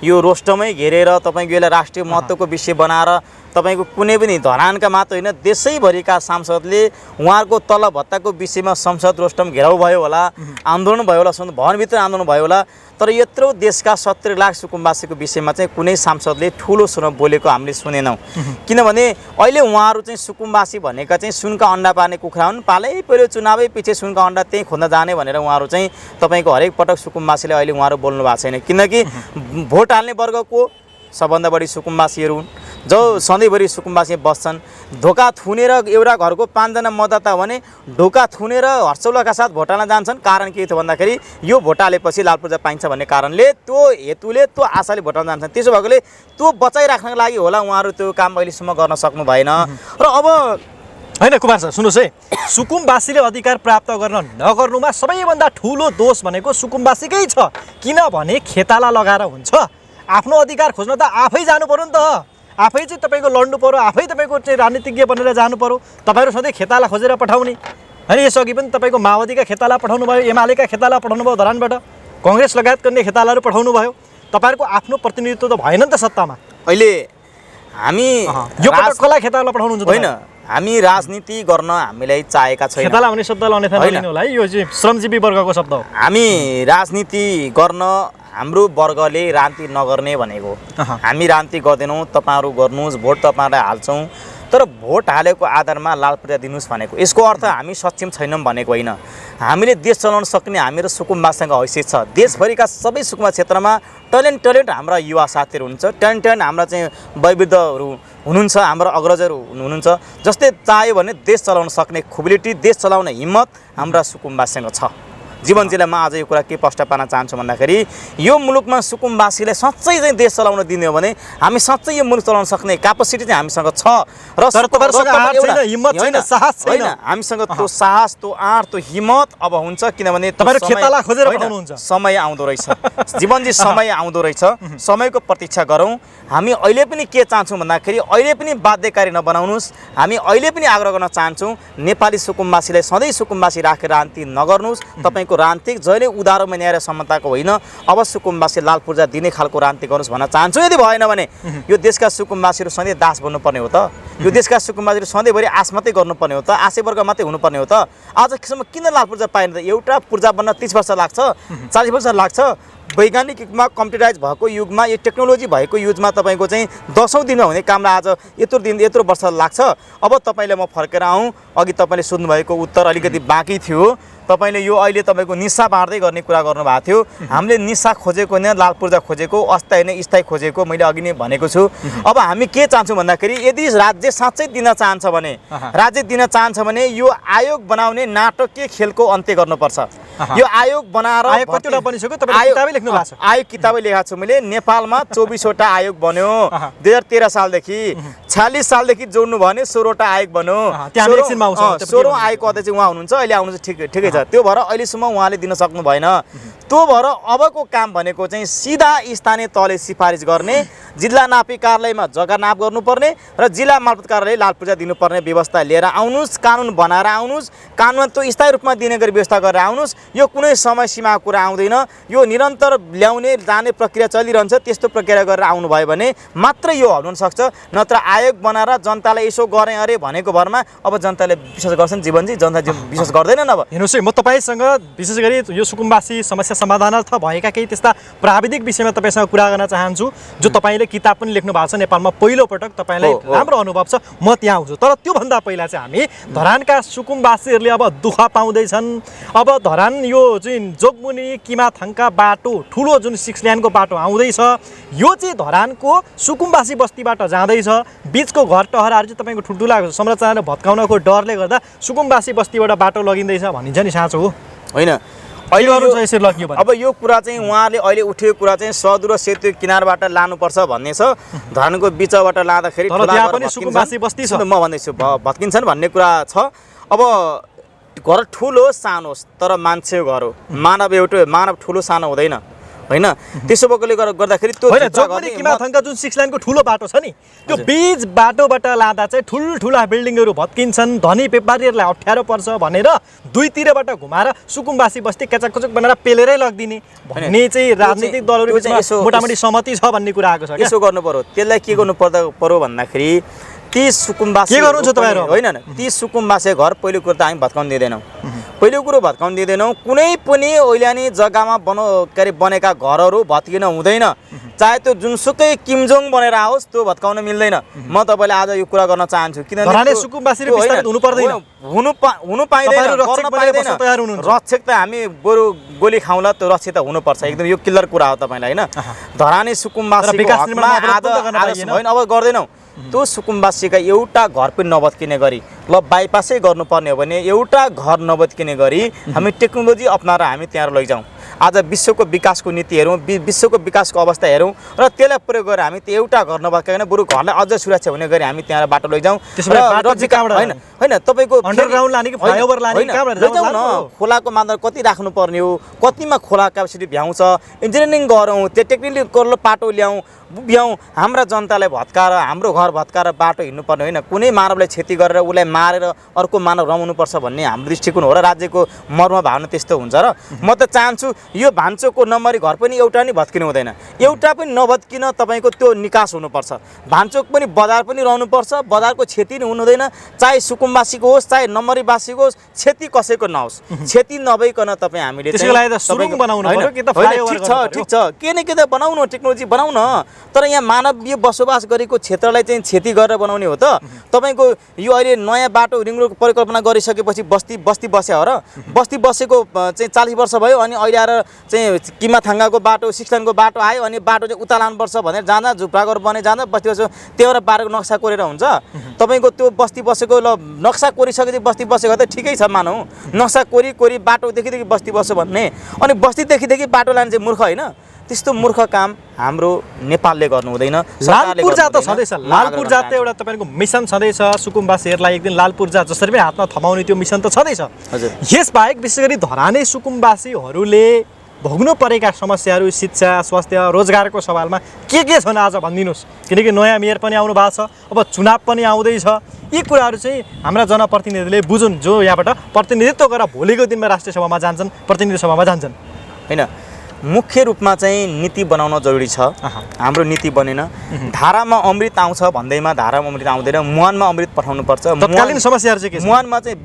यो रोस्टमै घेरेर तपाईँको यसलाई राष्ट्रिय महत्त्वको विषय बनाएर तपाईँको कुनै पनि धरानका मात्र होइन देशैभरिका सांसदले उहाँहरूको तलब भत्ताको विषयमा संसद रोस्टम घेराउ भयो होला, आन्दोलन भयो होला, भवनभित्र आन्दोलन भयो होला। तर यत्रो देशका 70 लाख सुकुम्बासीको विषयमा चाहिँ कुनै सांसदले ठुलो स्वरमा बोलेको हामीले सुनेनौँ। किनभने अहिले उहाँहरू चाहिँ सुकुम्बासी भनेका चाहिँ सुनका अन्डा पार्ने कुखुरा हुन्, पालै पहिलो चुनावै पछि सुनका अन्डा त्यहीँ खोज्न जाने भनेर उहाँहरू चाहिँ तपाईँको हरेक पटक सुकुम्बासीले अहिले उहाँहरू बोल्नु भएको छैन। किनकि भोट हाल्ने वर्गको सबभन्दा बढी सुकुम्बासीहरू हुन्, जो सधैँभरि सुकुम्बासी बस्छन्। ढोका थुनेर एउटा घरको 5 जना मतदाता भने ढोका थुनेर हर्षोल्लासका साथ भोट हाल्न जान्छन्। कारण के थियो भन्दाखेरि यो भोट हालेपछि लाल पूर्जा पाइन्छ भन्ने कारणले, त्यो हेतुले, त्यो आशाले भोट हाल्न जान्छन्। त्यसो भएकोले त्यो बचाइराख्नको लागि होला उहाँहरू त्यो काम अहिलेसम्म गर्न सक्नु भएन। र अब होइन कुमार सर सुन्नुहोस् है, सुकुम्बासीले अधिकार प्राप्त गर्न नगर्नुमा सबैभन्दा ठुलो दोष भनेको सुकुम्बासीकै छ। किनभने खेताला लगाएर हुन्छ? आफ्नो अधिकार खोज्न त आफै जानु पर्यो नि त। आफै चाहिँ तपाईँको लड्नु पर्यो, आफै तपाईँको चाहिँ राजनीतिज्ञ बनेर जानु पर्यो। तपाईँहरू सधैँ खेताला खोजेर पठाउने होइन। यसअघि पनि तपाईँको माओवादीका खेताला पठाउनु भयो, एमालेका खेताला पठाउनु भयो धरानबाट, कङ्ग्रेस लगायत गर्ने खेतालाहरू पठाउनु भयो। तपाईँहरूको आफ्नो प्रतिनिधित्व त भएन नि त सत्तामा। अहिले हामी यो पटक कसलाई खेताला पठाउनुहुन्छ? होइन, हामी राजनीति गर्न हामीलाई चाहेका छैन। खेताला भन्ने शब्दलाई अन्यथा नलिनु होला है, यो चाहिँ श्रमजीवी वर्गको शब्द हो। हामी राजनीति गर्न हाम्रो वर्गले राजनीति नगर्ने भनेको, हामी राजनीति गर्दैनौँ, तपाईँहरू गर्नुहोस्, भोट तपाईँहरूलाई हाल्छौँ, तर भोट हालेको आधारमा लाल पूर्जा दिनुहोस् भनेको यसको अर्थ हामी सक्षम छैनौँ भनेको होइन। हामीले देश चलाउन सक्ने हाम्रो सुकुम्बासीसँग हैसियत छ। देशभरिका सबै सुकुम्बा क्षेत्रमा ट्यालेन्ट हाम्रा युवा साथीहरू हुनुहुन्छ, ट्यालेन्ट हाम्रा चाहिँ वयोवृद्धहरू हुनुहुन्छ, हाम्रो अग्रजहरू हुनुहुन्छ, जसले चाह्यो भने देश चलाउन सक्ने खुबिलिटी, देश चलाउने हिम्मत हाम्रा सुकुम्बासीसँग छ। जीवनजीलाई म आज यो कुरा के प्रश्न पार्न चाहन्छु भन्दाखेरि यो मुलुकमा सुकुम्बासीलाई सच्चै चाहिँ देश चलाउन दिने हो भने हामी सच्चै यो मुलुक चलाउन सक्ने क्यापासिटी चाहिँ हामीसँग छ र हामीसँग त्यो साहस त्यो आँट त्यो हिम्मत अब हुन्छ किनभने समय आउँदो रहेछ जीवनजी समय आउँदो रहेछ समयको प्रतीक्षा गरौँ हामी अहिले पनि के चाहन्छौँ भन्दाखेरि अहिले पनि बाध्यकारी नबनाउनुहोस् हामी अहिले पनि आग्रह गर्न चाहन्छौँ नेपाली सुकुम्बासीलाई सधैँ सुकुम्बासी राखेर रान्ति नगर्नुहोस् तपाईँको रान्ति जहिले उधारोमा न्याय र समताको होइन अब सुकुम्बासी लाल पूर्जा दिने खालको रान्ति गर्नुहोस् भन्न चाहन्छु यदि भएन भने यो देशका सुकुम्बासीहरू सधैँ दास बन्नुपर्ने हो त यो देशका सुकुम्बासीहरू सधैँभरि आश मात्रै गर्नुपर्ने हो त आशे वर्ग मात्रै हुनुपर्ने हो त आजसम्म किन लाल पूर्जा पाएन त एउटा पूर्जा बन्न 30 वर्ष लाग्छ 40 वर्ष लाग्छ वैज्ञानिक युगमा कम्प्युटराइज भएको युगमा यो टेक्नोलोजी भएको युगमा तपाईँको चाहिँ 10औं दिनमा हुने कामलाई आज यत्रो वर्ष लाग्छ अब तपाईँले म फर्केर आउँ अघि तपाईँले सोध्नुभएको उत्तर अलिकति बाँकी थियो तपाईँले यो अहिले तपाईँको निशा बाँड्दै गर्ने कुरा गर्नुभएको थियो हामीले निशा खोजेको होइन लाल पूर्जा खोजेको अस्थायी नै स्थायी खोजेको मैले अघि नै भनेको छु अब हामी के चाहन्छौँ भन्दाखेरि यदि राज्य साँच्चै दिन चाहन्छ भने राज्य दिन चाहन्छ भने यो आयोग बनाउने नाटकीय खेलको अन्त्य गर्नुपर्छ यो आयोग बनाएर आयोग किताबै लेखाएको छु मैले नेपालमा 24 वटा आयोग बन्यो 2013 सालदेखि 46 सालदेखि जोड्नु भयो भने 16 वटा आयोग बन्यो 16औं आयोगको अध्यक्ष उहाँ हुनुहुन्छ अहिले आउनु चाहिँ ठिकै छ त्यो भएर अहिलेसम्म उहाँले दिन सक्नु भएन त्यो भएर अबको काम भनेको चाहिँ सिधा स्थानीय तहले सिफारिस गर्ने जिल्ला नापी कार्यालयमा जग्गा नाप गर्नुपर्ने र जिल्ला मार्फत कार्यालय लाल पूर्जा दिनुपर्ने व्यवस्था लिएर आउनुहोस् कानुन बनाएर आउनुहोस् कानुन त्यो स्थायी रूपमा दिने गरी व्यवस्था गरेर आउनुहोस् यो कुनै समय सीमाको कुरा आउँदैन यो निरन्तर ल्याउने जाने प्रक्रिया चलिरहन्छ त्यस्तो प्रक्रिया गरेर आउनुभयो भने मात्र यो हल्न सक्छ नत्र आयोग बनाएर जनतालाई यसो गरेँ अरे भनेको भरमा अब जनताले विश्वास गर्छन् जीवनजी जनता विश्वास गर्दैनन् अब हेर्नुहोस् है म तपाईँसँग विशेष गरी यो सुकुम्बासी समस्या समाधानार्थ भएका केही त्यस्ता प्राविधिक विषयमा तपाईँसँग कुरा गर्न चाहन्छु जो तपाईँले किताब पनि लेख्नु भएको छ नेपालमा पहिलो पटक तपाईँलाई राम्रो अनुभव छ म त्यहाँ आउँछु तर त्योभन्दा पहिला चाहिँ हामी धरानका सुकुम्बासीहरूले अब दुःख पाउँदैछन् अब धरान यो जुन जोगमुनि किमाथाङका बाटो ठुलो जुन 6 लेनको बाटो आउँदैछ यो चाहिँ धरानको सुकुम्बासी बस्तीबाट जाँदैछ बिचको घर टहराहरू चाहिँ तपाईँको ठुल्ठुला संरचना भत्काउनको डरले गर्दा सुकुम्बासी बस्तीबाट बाटो लगिँदैछ भनिन्छ नि साँचो हो होइन अब यो कुरा चाहिँ उहाँले अहिले उठेको कुरा चाहिँ सदुर सेतु किनारबाट लानुपर्छ भन्ने छ धरानको बिचबाट लाँदाखेरि म भन्दैछु भत्किन्छन् भन्ने कुरा छ अब घर ठुलो सानो तर मान्छेको घर हो मानव एउटै मानव ठुलो सानो हुँदैन होइन त्यसो भएकोले गर्दाखेरि त्यो किमाथाङका जुन 6 लाइनको ठुलो बाटो छ नि त्यो बीच बाटोबाट लाँदा चाहिँ ठुल्ठुला बिल्डिङहरू भत्किन्छन् धनी व्यापारीहरूलाई अप्ठ्यारो पर्छ भनेर दुईतिरबाट घुमाएर सुकुम्बासी बस्ती केचककुचुक बनाएर पेलेरै लगिदिने भन्ने चाहिँ राजनीतिक दलहरू मोटामोटी सहमति छ भन्ने कुरा आएको छ यसो गर्नु पर्यो त्यसलाई के गर्नु पर्यो भन्दाखेरि ती सुकुम्बासी होइन ती सुकुम्बासी घर पहिलो कुरो त हामी भत्काउन दिँदैनौँ पहिलो कुरो भत्काउन दिँदैनौँ कुनै पनि ओइलानी जग्गामा बनेका घरहरू भत्किन हुँदैन चाहे त्यो जुनसुकै किमजोङ बनेर आओस् त्यो भत्काउन मिल्दैन म तपाईँलाई आज यो कुरा गर्न चाहन्छु किनभने हुनु पाइँदैन रक्षक त हामी बरु गोली खाउँला त्यो रक्षक त हुनुपर्छ एकदम यो क्लियर कुरा हो तपाईँलाई होइन धराने सुकुम्बासी होइन अब गर्दैनौँ त्यो सुकुम्बासीका एउटा घर पनि नभत्किने गरी ल बाइपासै गर्नुपर्ने हो भने एउटा घर नभत्किने गरी हामी टेक्नोलोजी अप्नाएर हामी त्यहाँ लैजाउँ आज विश्वको विकासको नीति हेरौँ विश्वको विकासको अवस्था हेरौँ र त्यसलाई प्रयोग गरेर हामी त्यो एउटा घर नभत्काइकन बरु घरलाई अझ सुरक्षा हुने गरी हामी त्यहाँ बाटो लैजाउँ होइन तपाईँको लैजाउँ न खोलाको मानदण्ड कति राख्नुपर्ने हो कतिमा खोला क्यापेसिटी भ्याउँछ इन्जिनियरिङ गरौँ त्यो टेक्निकल पाटो ल्याउँ भ्याउँ हाम्रा जनतालाई भत्काएर हाम्रो घर भत्काएर बाटो हिँड्नुपर्ने होइन कुनै मानवलाई क्षति गरेर उसलाई मारेर अर्को मानव रमाउनुपर्छ भन्ने हाम्रो दृष्टिकोण हो र राज्यको मर्म भावना त्यस्तो हुन्छ र म त चाहन्छु यो भान्चोको नम्बरी घर पनि एउटा नि भत्किनु हुँदैन एउटा पनि नभत्किन तपाईँको त्यो निकास हुनुपर्छ भान्चोक पनि बजार पनि रहनुपर्छ बजारको क्षति नै हुनु हुँदैन चाहे सुकुम्बासीको होस् चाहे नम्बरीवासीको होस् क्षति कसैको नहोस् क्षति नभइकन तपाईँ हामीले ठिक छ के न के त बनाउनु टेक्नोलोजी बनाउन तर यहाँ मानवीय बसोबास गरेको क्षेत्रलाई चाहिँ क्षति गरेर बनाउने हो त तपाईँको यो अहिले नयाँ बाटो रिङ रोड परिकल्पना गरिसकेपछि बस्ती बस्यो हो र बस्ती बसेको चाहिँ 40 वर्ष भयो अनि अहिले आएर चाहिँ किमाथाङ्गाको बाटो सिक्सनको बाटो आयो अनि बाटो चाहिँ उता लानुपर्छ भनेर जाँदा झुप्रागर बने जाँदा बस्ती बसेको त्यहाँबाट बाटोको नक्सा कोरेर हुन्छ तपाईँको त्यो बस्ती बसेको ल नक्सा कोरिसकेपछि बस्ती बसेको त ठिकै छ मानौँ नक्सा कोरी बाटोदेखि बस्ती बस्यो भन्ने अनि बस्तीदेखि बाटो लाने चाहिँ मूर्ख होइन त्यस्तो मूर्ख काम हाम्रो नेपालले गर्नु हुँदैन लालपुर जात छँदैछ लालपुर जात त एउटा तपाईँको मिसन छँदैछ सुकुम्बासीहरूलाई एक दिन लालपुर जात जसरी पनि हातमा थमाउने त्यो मिसन त छँदैछ हजुर यसबाहेक विशेष गरी धराने सुकुम्बासीहरूले भोग्नु परेका समस्याहरू शिक्षा स्वास्थ्य रोजगारको सवालमा के छन् आज भनिदिनुहोस् किनकि नयाँ मेयर पनि आउनु भएको छ अब चुनाव पनि आउँदैछ यी कुराहरू चाहिँ हाम्रा जनप्रतिनिधिले बुझुन् जो यहाँबाट प्रतिनिधित्व गरेर भोलिको दिनमा राष्ट्रिय सभामा जान्छन् प्रतिनिधि सभामा जान्छन् होइन मुख्य रूपमा चाहिँ नीति बनाउन जरुरी छ हाम्रो नीति बनेन धारामा अमृत आउँछ भन्दैमा धारामा अमृत आउँदैन मुहानमा अमृत पठाउनु पर्छ तत्कालीन समस्याहरू चाहिँ के छ मुहानमा चाहिँ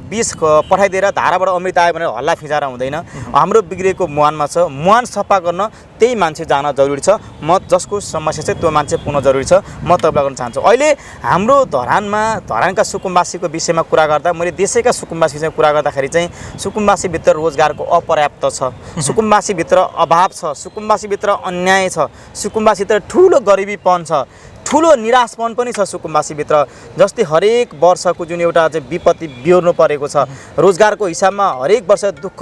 विष पठाइदिएर धाराबाट अमृत आयो भनेर हल्ला फिजारा हुँदैन हाम्रो बिग्रेको मुहानमा छ मुहान सफा गर्न त्यही मान्छे जान जरुरी छ म जसको समस्या छ त्यो मान्छे पुग्न जरुरी छ म तपाईँलाई गर्न चाहन्छु अहिले हाम्रो धरानका सुकुम्बासीको विषयमा कुरा गर्दा मैले देशैका सुकुम्बासीसँग कुरा गर्दाखेरि चाहिँ सुकुम्बासीभित्र रोजगारको अपर्याप्त छ सुकुम्बासीभित्र अभाव छ सुकुम्बासीभित्र अन्याय छ सुकुम्बासीभित्र ठुलो गरिबीपन छ ठुलो निराशपन पनि छ सुकुम्बासीभित्र जस्तै हरेक वर्षको जुन एउटा चाहिँ विपत्ति बिहोर्नु परेको छ रोजगारको हिसाबमा हरेक वर्ष दुःख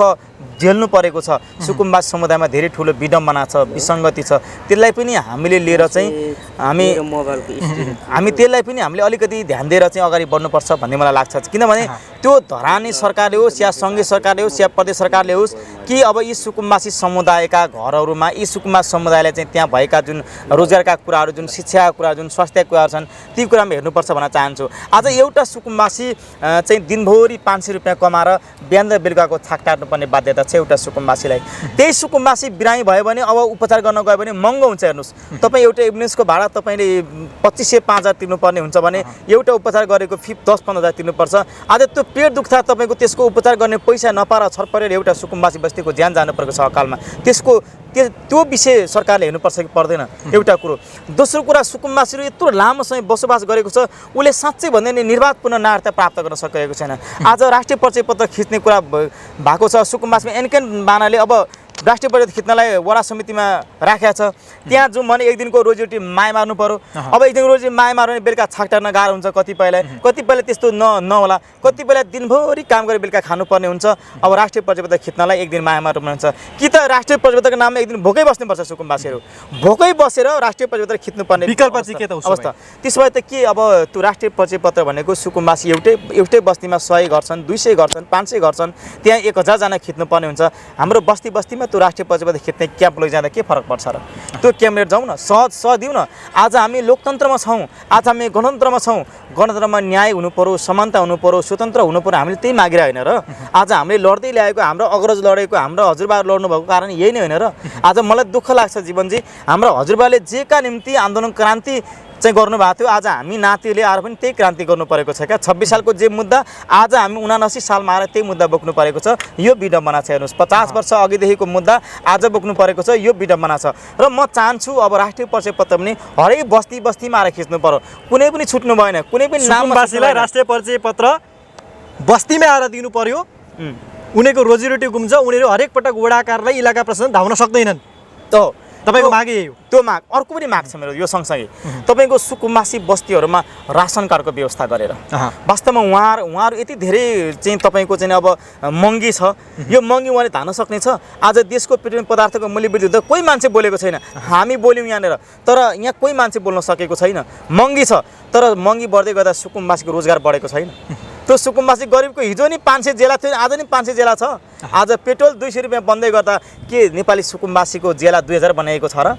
झेल्नु परेको छ सुकुम्बासी समुदायमा धेरै ठुलो विडम्बना छ विसङ्गति छ त्यसलाई पनि हामीले लिएर चाहिँ हामी त्यसलाई पनि हामीले अलिकति ध्यान दिएर चाहिँ अगाडि बढ्नुपर्छ भन्ने मलाई लाग्छ किनभने त्यो धरानी सरकारले होस् या सङ्घीय सरकारले होस् या प्रदेश सरकारले होस् कि अब यी सुकुम्बासी समुदायका घरहरूमा यी सुकुम्बासी समुदायले चाहिँ त्यहाँ भएका जुन रोजगारका कुराहरू जुन शिक्षाका कुरा जुन स्वास्थ्य कुराहरू छन् ती कुरामा हेर्नुपर्छ भन्न चाहन्छु आज एउटा सुकुम्बासी चाहिँ दिनभरि 500 रुपियाँ कमाएर बिहान र बेलुकाको थाक टार्नुपर्ने बाध्यता छ एउटा सुकुम्बासीलाई त्यही सुकुम्बासी बिरामी भयो भने अब उपचार गर्न गयो भने महँगो हुन्छ हेर्नुहोस् तपाईँ एउटा एम्बुलेन्सको भाडा तपाईँले 2500-5000 तिर्नुपर्ने हुन्छ भने एउटा उपचार गरेको फी 10-15 तिर्नुपर्छ आज त्यो पेट दुख्दा तपाईँको त्यसको उपचार गर्ने पैसा नपाएर छरपरेर एउटा सुकुम्बासी बस्तीको ज्यान जानु परेको छ अकालमा त्यो विषय सरकारले हेर्नुपर्छ कि पर्दैन एउटा कुरो दोस्रो कुरा सुकुम्बासीहरू यत्रो लामो समय बसोबास गरेको छ उसले साँच्चै भन्दा नि निर्वाधपूर्ण नागरिकता प्राप्त गर्न सकेको छैन आज राष्ट्रिय परिचय पत्र खिच्ने कुरा भएको छ सुकुम्बासीमा एनकेन बानाले अब राष्ट्रिय परिचय खिच्नलाई वडा समितिमा राखेको छ त्यहाँ जो भने एक दिनको रोजीरोटी माया मार्नु पर्यो अब एक दिनको रोजी माया मार्यो भने बेलुका छाक टार्न गाह्रो हुन्छ कतिपयलाई त्यस्तो नहोला कतिपयलाई दिनभरि काम गरेर बेलुका खानुपर्ने हुन्छ अब राष्ट्रिय परिचय पत्र खिच्नलाई एक दिन माया मार्नु हुन्छ कि त राष्ट्रिय परिचय पत्रको नाममा एक दिन भोकै बस्नुपर्छ सुकुम्बासीहरू भोकै बसेर राष्ट्रिय परिचय पत्र खिच्नुपर्ने विकल्प चाहिँ के त अवस्था त्यसो भए त के अब त्यो राष्ट्रिय परिचय पत्र भनेको सुकुम्बासी एउटै बस्तीमा 100 घर छन् 200 घर छन् 500 घर छन् त्यहाँ 1000 जना खिच्नुपर्ने हुन्छ हाम्रो बस्तीमा त्यो राष्ट्रिय परिचय पत्र खिच्ने क्याम्प लैजाँदा के फरक पर्छ र त्यो क्याम्प लिएर जाउँ न सहज दिउँ न आज हामी लोकतन्त्रमा छौँ आज हामी गणतन्त्रमा छौँ गणतन्त्रमा न्याय हुनु पर्यो समानता हुनु पर्यो स्वतन्त्र हुनु पर्यो हामीले त्यही मागिरहेको होइन र आज हामीले लड्दै ल्याएको हाम्रो अग्रज लडेको हाम्रो हजुरबाहरू लड्नु भएको कारण यही नै होइन र आज मलाई दुःख लाग्छ जीवनजी हाम्रो हजुरबाले जेका निम्ति आन्दोलन क्रान्ति चाहिँ गर्नुभएको थियो आज हामी नातिले आएर पनि त्यही क्रान्ति गर्नु परेको छ क्या 26 सालको जे मुद्दा आज हामी 79 सालमा आएर त्यही मुद्दा बोक्नु परेको छ यो विडम्बना छ हेर्नुहोस् 50 वर्ष अघिदेखिको मुद्दा आज बोक्नु परेको छ यो विडम्बना छ र म चाहन्छु अब राष्ट्रिय परिचय पत्र पनि हरेक बस्तीमा आएर खिच्नु पर्यो कुनै पनि छुट्नु भएन कुनै पनि नामवासीलाई राष्ट्रिय परिचय पत्र बस्तीमै आएर दिनु पर्यो उनीहरूको रोजीरोटी गुम्छ उनीहरू हरेक पटक वडा कार्यालय इलाका प्रशासन धाउन सक्दैनन् तपाईको माग यही हो त्यो माग अर्को पनि माग छ मेरो यो सँगसँगै तपाईको सुकुम्बासी बस्तीहरूमा रासन कार्डको व्यवस्था गरेर वास्तवमा उहाँहरू यति धेरै चाहिँ तपाईको चाहिँ अब महँगी छ यो महँगी उहाँले धान्न सक्ने छ आज देशको पेट्रोलियम पदार्थको मूल्य वृद्धि हुँदा कोही मान्छे बोलेको छैन हामी बोल्यौँ यहाँनिर तर यहाँ कोही मान्छे बोल्न सकेको छैन महँगी छ तर महँगी बढ्दै गर्दा सुकुम्बासीको रोजगार बढेको छैन त्यो सुकुम्बासी गरिबको हिजो नि 500 जेला थियो आज नि 500 जेला छ आज पेट्रोल 200 रुपियाँ बन्दै गर्दा के नेपाली सुकुम्बासीको जेला 2000 बनाएको छ र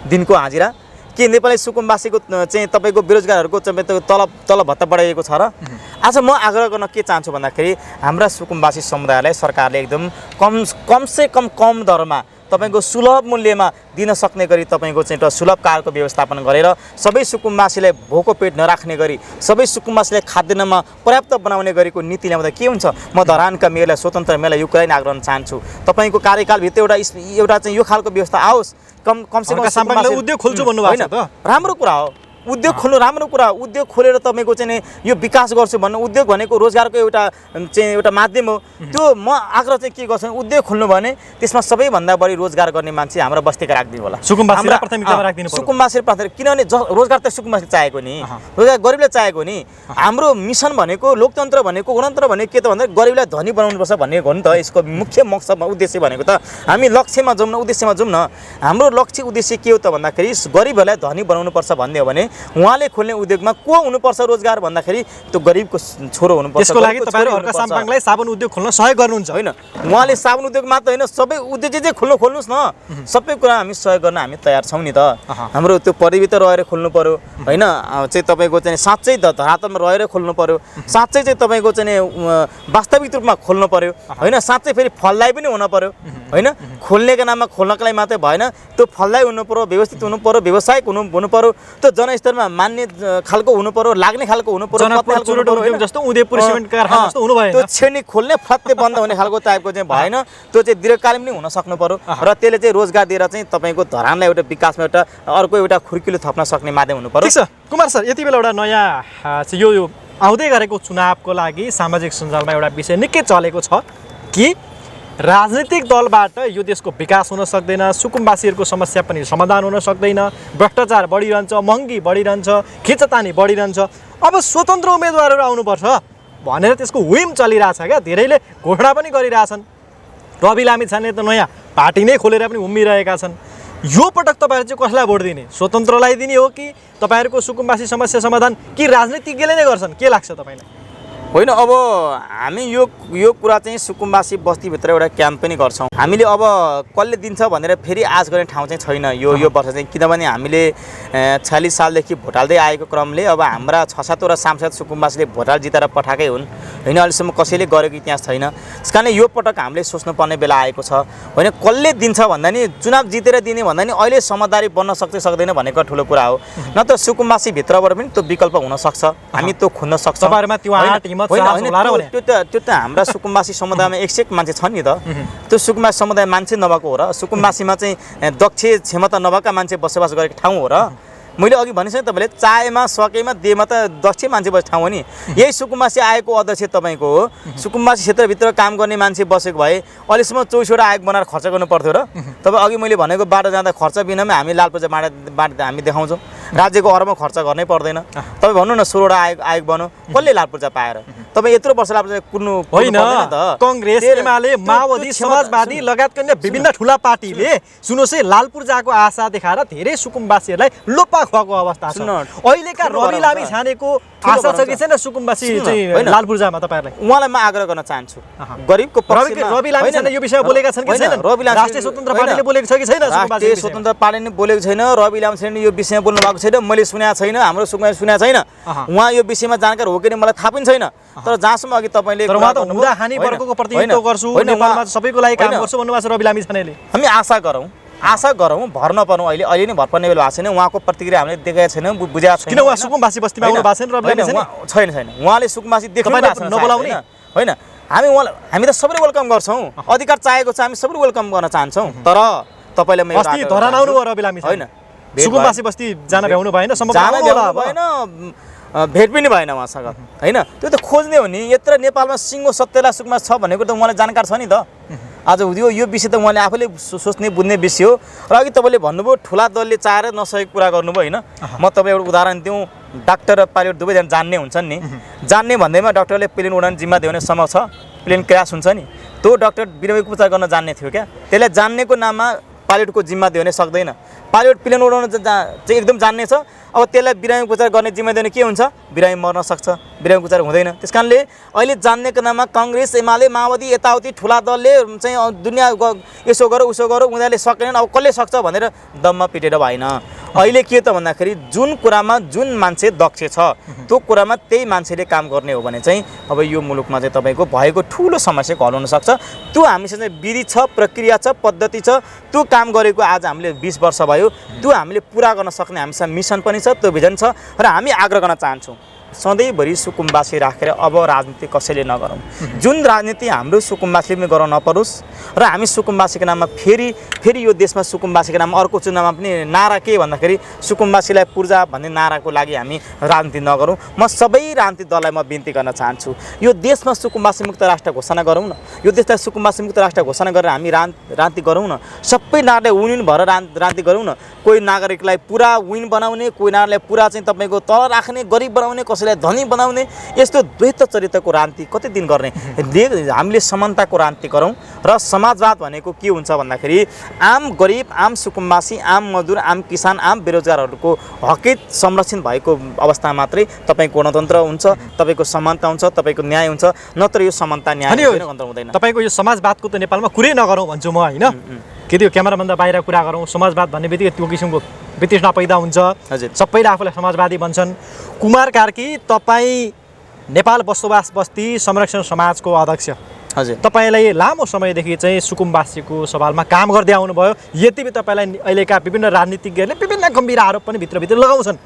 दिनको हाजिरा के नेपाली सुकुम्बासीको चाहिँ तपाईको बेरोजगारहरूको तलब भत्ता बढाइएको छ र आज म आग्रह गर्न के चाहन्छु भन्दाखेरि हाम्रा सुकुम्बासी समुदायलाई सरकारले एकदम कम दरमा तपाईको सुलभ मूल्यमा दिन सक्ने गरी तपाईको चाहिँ एउटा सुलभ कारको व्यवस्थापन गरेर सबै सुकुम्बासीलाई भोको पेट नराख्ने गरी सबै सुकुम्बासीलाई खाद्यान्नमा पर्याप्त बनाउने गरेको नीति ल्याउँदा के हुन्छ म धरानका मेयरलाई स्वतन्त्र मेयरलाई यो कुरा नै आग्रह गर्न चाहन्छु तपाईको कार्यकालभित्र एउटा चाहिँ यो खालको व्यवस्था आओस् कमसेकम उद्योग खोल्छु भन्नु भएको छ त राम्रो कुरा हो उद्योग खोल्नु राम्रो कुरा, उद्योग खोलेर तपाईँको चाहिँ यो विकास गर्छु भन्नु, उद्योग भनेको रोजगारको एउटा माध्यम हो। त्यो म आग्रह चाहिँ के गर्छु, उद्योग खोल्नु भने त्यसमा सबैभन्दा बढी रोजगार गर्ने मान्छे हाम्रो बस्तीका राखिदिनु होला, सुकुम्बासीलाई प्राथमिकतामा राखिदिनु पर्यो। सुकुम्बासी प्राथमिक, किनभने रोजगार त सुकुम्बासी चाहेको नि, रोजगार गरिबले चाहेको नि। हाम्रो मिसन भनेको, लोकतन्त्र भनेको, गणतन्त्र भनेको के त भन्दा गरिबलाई धनी बनाउनुपर्छ भन्ने हो नि त। यसको मुख्य मकसद उद्देश्य भनेको त हामी लक्ष्यमा जाउँ न, उद्देश्यमा जाउँ न। हाम्रो लक्ष्य उद्देश्य के हो त भन्दाखेरि गरिबहरूलाई धनी बनाउनुपर्छ भन्ने हो भने उहाँले खोल्ने उद्योगमा को हुनुपर्छ रोजगार भन्दाखेरि त्यो गरिबको छोरो हुनुपर्छ। त्यसको लागि तपाईहरु हर्का साम्पाङलाई साबुन उद्योग खोल्न सहयोग गर्नुहुन्छ होइन? उहाँले साबुन उद्योग मात्र होइन, सबै उद्योग जे खोल्नुहोस् न, सबै कुरा हामी सहयोग गर्न हामी तयार छौँ नि त। हाम्रो त्यो परिभित्र रहेर खोल्नु पर्यो होइन, चाहिँ तपाईँको चाहिँ साँच्चै धरातलमा रहेर खोल्नु पर्यो, साँच्चै चाहिँ तपाईँको चाहिँ वास्तविक रूपमा खोल्नु पर्यो होइन, साँच्चै फेरि फलदायी पनि हुनु पर्यो होइन। खोल्नेको नाममा खोल्नको लागि मात्रै भएन, त्यो फलदायी हुनु पर्यो, व्यवस्थित हुनु पर्यो, व्यावसायिक हुनु पर्यो, त्यो जनस्तरमा मान्ने खालको हुनु पर्यो, लाग्ने खालको हुनु पर्यो। जस्तो उदयपुर सिमेन्ट कारखाना जस्तो हुनु भएन, त्यो छेनी खोल्ने फत्ते बन्द हुने खालको टाइपको चाहिँ भएन, त्यो चाहिँ दीर्घकालीन पनि हुन सक्नु पर्यो र त्यसले चाहिँ रोजगार दिएर चाहिँ तपाईँको धरानलाई एउटा विकासमा एउटा अर्को एउटा खुर्किलो थप्न सक्ने माध्यम हुनु पर्यो। ठिक छ कुमार सर, यति बेला एउटा नयाँ यो आउँदै गरेको चुनावको लागि सामाजिक सञ्जालमा एउटा विषय निकै चलेको छ कि राजनीतिक दलबाट यो देशको विकास हुन सक्दैन, सुकुम्बासीहरूको समस्या पनि समाधान हुन सक्दैन, भ्रष्टाचार बढिरहन्छ, महँगी बढिरहन्छ, खिचतानी बढिरहन्छ, अब स्वतन्त्र उम्मेदवारहरू आउनुपर्छ भनेर त्यसको विम चलिरहेछ क्या। धेरैले घोषणा पनि गरिरहेछन्। रवि लामिछाने त नयाँ पार्टी नै खोलेर पनि उम्मिरहेका छन्। यो पटक तपाईँहरू चाहिँ कसलाई भोट दिने? स्वतन्त्रलाई दिने हो कि तपाईँहरूको सुकुम्बासी समस्या समाधान कि राजनीतिज्ञले नै गर्छन्? के लाग्छ तपाईँलाई? होइन, अब हामी यो कुरा चाहिँ सुकुम्बासी बस्तीभित्र एउटा क्याम्प पनि गर्छौँ। हामीले अब कसले दिन्छ भनेर फेरि आश गर्ने ठाउँ चाहिँ छैन यो वर्ष चाहिँ, किनभने हामीले 46 सालदेखि भोट हाल्दै आएको क्रमले अब हाम्रा 6-7 सांसद सुकुम्बासीले भोट हाल जिताएर पठाएकै हुन् होइन, अहिलेसम्म कसैले गरेको इतिहास छैन। त्यस कारण यो पटक हामीले सोच्नुपर्ने बेला आएको छ होइन। कसले दिन्छ भन्दा नि चुनाव जितेर दिने भन्दा नि अहिले समझदारी बन्न सक्छ सक्दैन भनेको ठुलो कुरा हो। न त सुकुम्बासी भित्रबाट पनि त्यो विकल्प हुनसक्छ, हामी त्यो खुन्न सक्छौँ। त्यो त हाम्रा सुकुम्बासी समुदायमा 100 मान्छे छन् नि त। त्यो सुकुम्बासी समुदाय मान्छे नभएको हो र? सुकुम्बासीमा चाहिँ दक्ष क्षमता नभएका मान्छे बसोबास गरेको ठाउँ हो र? मैले अघि भनिसकेँ तपाईँले, चाहेमा सकेमा दिएमा त दक्ष मान्छे बस्ने ठाउँ हो नि। यही सुकुम्बासी आएको अध्यक्ष तपाईँको हो। सुकुम्बासी क्षेत्रभित्र काम गर्ने मान्छे बसेको भए अहिलेसम्म 24वटा आयोग बनाएर खर्च गर्नु पर्थ्यो र? तपाईँ अघि मैले भनेको बाटो जाँदा खर्च बिनामै हामी लालपूजा बाँड हामी देखाउँछौँ, राज्यको अरबमा खर्च गर्नै पर्दैन। तपाईँ भन्नु न 16वटा आयोग बन्यो, कसले लालपूजा पाएर? तपाईँ यत्रो वर्ष लालपूजा कुर्नु होइन? कङ्ग्रेस, एमाले, माओवादी, समाजवादी लगायतका अन्य विभिन्न ठुला पार्टीले सुन्नुहोस् है लालपूजाको आशा देखाएर धेरै सुकुम्बासीहरूलाई लोपा खुवाएको अवस्था छ। अहिलेका रवि लामिछानेको आशा छ कि छैन सुकुम्बासी चाहिँ लालपूजामा? तपाईँहरूलाई उहाँलाई म आग्रह गर्न चाहन्छु, गरिबको पक्षमा रवि लामिछाने यो विषयमा बोलेका छन् कि छैन? राष्ट्रिय स्वतन्त्र पार्टीले बोलेको छ कि छैन? राष्ट्रिय स्वतन्त्र पार्टीले बोलेको छैन, रवि लामिछाने यो विषयमा बोल्नु भएको छैन, मैले सुनेको छैन, हाम्रो सुकुम्बासी सुनेको छैन। उहाँ यो विषयमा जानकार हो कि मलाई थाहा पनि छैन। तर जहाँसम्म अघि तपाईँले हुँदा हानि वर्गको प्रतिनिधित्व गर्छु, नेपालमा सबैको लागि काम गर्छु भन्नुभएको छ रवि लामिछानेले। हामी आशा गरौँ, भर नपर्नु। अहिले नै भर पर्ने बेला भएको छैन। उहाँको प्रतिक्रिया हामीले देखेका छैनौँ, बुझेका छैनौँ। किन उहाँ सुकुम्बासी बस्तीमा आउनु भएको छैन? रवि लामिछाने छैन, उहाँले सुकुम्बासी देख्नु नबोलाउने होइन। हामी त सबैले वेलकम गर्छौँ, अधिकार चाहेको छ, हामी सबैले वेलकम गर्न चाहन्छौँ। तर तपाईँले धरान आउनु भयो रवि लामिछाने होइन? सुकुम्बासी बस्ती जान भ्याउनु भएन? भेट पनि भएन उहाँसँग होइन। त्यो त खोज्ने हो नि। यत्र नेपालमा सिङ्गो सत्यला सुकुम्बासी छ भनेको त उहाँलाई जानकार छ नि त। आज यो विषय त उहाँले आफैले सोच्ने बुझ्ने विषय हो। र अघि तपाईँले भन्नुभयो ठुला दलले चाहेर नसकेको कुरा गर्नुभयो होइन। म तपाईँ एउटा उदाहरण दिउँ, डाक्टर र पाइलट दुवैजना जान्ने हुन्छन् नि। जान्ने भन्दैमा डाक्टरले प्लेन उडान जिम्मा दिउने समय छ, प्लेन क्रास हुन्छ नि, त्यो डाक्टर बिरामीको उपचार गर्न जान्ने थियो क्या। त्यसलाई जान्नेको नाममा पाइलटको जिम्मा दिने सक्दैन। पाइलट प्लेन उडाउन चाहिँ एकदम जान्ने छ, अब त्यसलाई बिरामी उपचार गर्ने जिम्मा दिने के हुन्छ? बिरामी मर्न सक्छ, बिरामी उपचार हुँदैन। त्यस कारणले अहिले जान्नेको नाममा काङ्ग्रेस, एमाले, माओवादी यताउति ठुला दलले चाहिँ दुनियाँ यसो गर उसो गर, उनीहरूले सकेनन्, अब कसले सक्छ भनेर दममा पिटेर भएन। अहिले के त भन्दाखेरि जुन कुरामा जुन मान्छे दक्ष छ त्यो कुरामा त्यही मान्छेले काम गर्ने हो भने चाहिँ अब यो मुलुकमा चाहिँ तपाईँको भएको ठुलो समस्याको हल हुनसक्छ। त्यो हामीसँग विधि छ, प्रक्रिया छ, पद्धति छ। त्यो काम गरेको आज हामीले 20 वर्ष भयो। त्यो हामीले पुरा गर्न सक्ने हामीसँग मिसन पनि छ, त्यो भिजन छ। र हामी आग्रह गर्न चाहन्छौँ सधैँभरि सुकुम्बासी राखेर अब राजनीति कसैले नगरौँ। जुन राजनीति हाम्रो सुकुम्बासीले पनि गर्न नपरोस् र हामी सुकुम्बासीको नाममा फेरि यो देशमा सुकुम्बासीको नाममा अर्को चुनावमा पनि नारा के भन्दाखेरि सुकुम्बासीलाई पूर्जा भन्ने नाराको लागि हामी राजनीति नगरौँ। म सबै राजनीतिक दललाई म बिन्ती गर्न चाहन्छु, यो देशमा सुकुम्बासी मुक्त राष्ट्र घोषणा गरौँ न। यो देशलाई सुकुम्बासी मुक्त राष्ट्र घोषणा गरेर हामी राजनीति गरौँ न। सबै नागरिकलाई विन भएर राजनीति गरौँ न। कोही नागरिकलाई पुरा विन बनाउने, कोही नागरिकलाई पुरा चाहिँ तपाईँको तल राख्ने, गरिब बनाउने, कसैलाई धनी बनाउने, यस्तो द्वैत चरित्रको राजनीति कति दिन गर्ने। हामीले समानताको राजनीति गरौँ र समाजवाद भनेको के हुन्छ भन्दाखेरि आम गरिब, आम सुकुम्बासी, आम मजदुर, आम किसान, आम बेरोजगारहरूको हकित संरक्षण भएको अवस्था मात्रै तपाईँको गणतन्त्र हुन्छ, तपाईँको समानता हुन्छ, तपाईँको न्याय हुन्छ। नत्र यो समानता न्याय हुँदैन। तपाईँको यो समाजवादको त नेपालमा कुरै नगरौँ भन्छु म, होइन के त्यो क्यामेराभन्दा बाहिर कुरा गरौँ। समाजवाद भन्ने बित्तिकै त्यो किसिमको वितृष्णा पैदा हुन्छ, सबैले आफूलाई समाजवादी भन्छन्। कुमार कार्की, तपाईँ नेपाल बसोबास बस्ती संरक्षण समाजको अध्यक्ष, हजुर, तपाईँलाई लामो समयदेखि चाहिँ सुकुम्बासीको सवालमा काम गर्दै आउनुभयो। यति पनि तपाईँलाई अहिलेका विभिन्न राजनीतिज्ञहरूले विभिन्न गम्भीर आरोप पनि भित्रभित्र लगाउँछन्।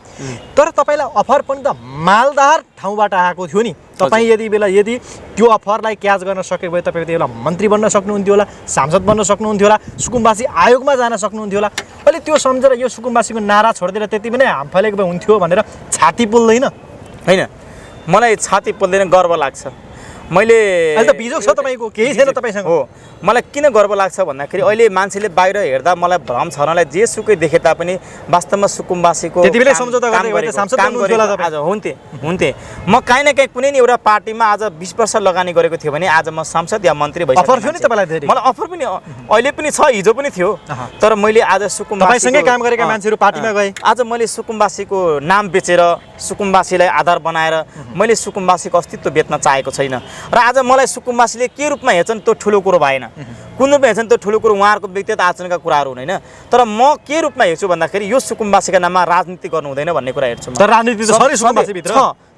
तर तपाईँलाई अफर पनि त मालदार ठाउँबाट आएको थियो नि। तपाईँ यदि त्यो अफरलाई क्याच गर्न सकेको भए तपाईँ त्यति बेला मन्त्री बन्न सक्नुहुन्थ्यो होला, सांसद बन्न सक्नुहुन्थ्यो होला, सुकुम्बासी आयोगमा जान सक्नुहुन्थ्यो होला। अहिले त्यो सम्झेर यो सुकुम्बासीको नारा छोडिदिएर त्यति पनि हाम फैलेको भए हुन्थ्यो भनेर छाती पोल्दैन? होइन, मलाई छाती पोल्दैन, गर्व लाग्छ। मैले अहिले त बिजोग छ तपाईँको, केही छैन तपाईँसँग। हो, मलाई किन गर्व लाग्छ भन्दाखेरि अहिले मान्छेले बाहिर हेर्दा मलाई भ्रम छर्नलाई जेसुकै देखे तापनि वास्तवमा सुकुम्बासीको त्यतिबेलै सम्झौता गर्दै सांसद बन्नुहुन्थ्यो होला तपाईँ। आज हुन्थे म काहीँ न काहीँ कुनै नि एउटा पार्टीमा आज 20 वर्ष लगानी गरेको थियो भने आज म सांसद या मन्त्री भइसकेँ। अफर थियो नि तपाईँलाई धेरै? मलाई अफर पनि अहिले पनि छ, हिजो पनि थियो। तर मैले आज सुकुम्बासीसँगै काम गरेका मान्छेहरू पार्टीमा गए। आज मैले सुकुम्बासीको नाम बेचेर सुकुम्बासीलाई आधार बनाएर मैले सुकुम्बासीको अस्तित्व बेच्न चाहेको छैन। र आज मलाई सुकुम्बासीले के रूपमा हेर्छन् त्यो ठुलो कुरो भएन, कुन रूपमा हेर्छन् त्यो ठुलो कुरो उहाँहरूको व्यक्तिगत आचरणका कुराहरू हुन्, होइन। तर म के रूपमा हेर्छु भन्दाखेरि यो सुकुम्बासीका नाममा राजनीति गर्नु हुँदैन भन्ने कुरा हेर्छु। तर राजनीति त छ नि सुकुम्बासीभित्र,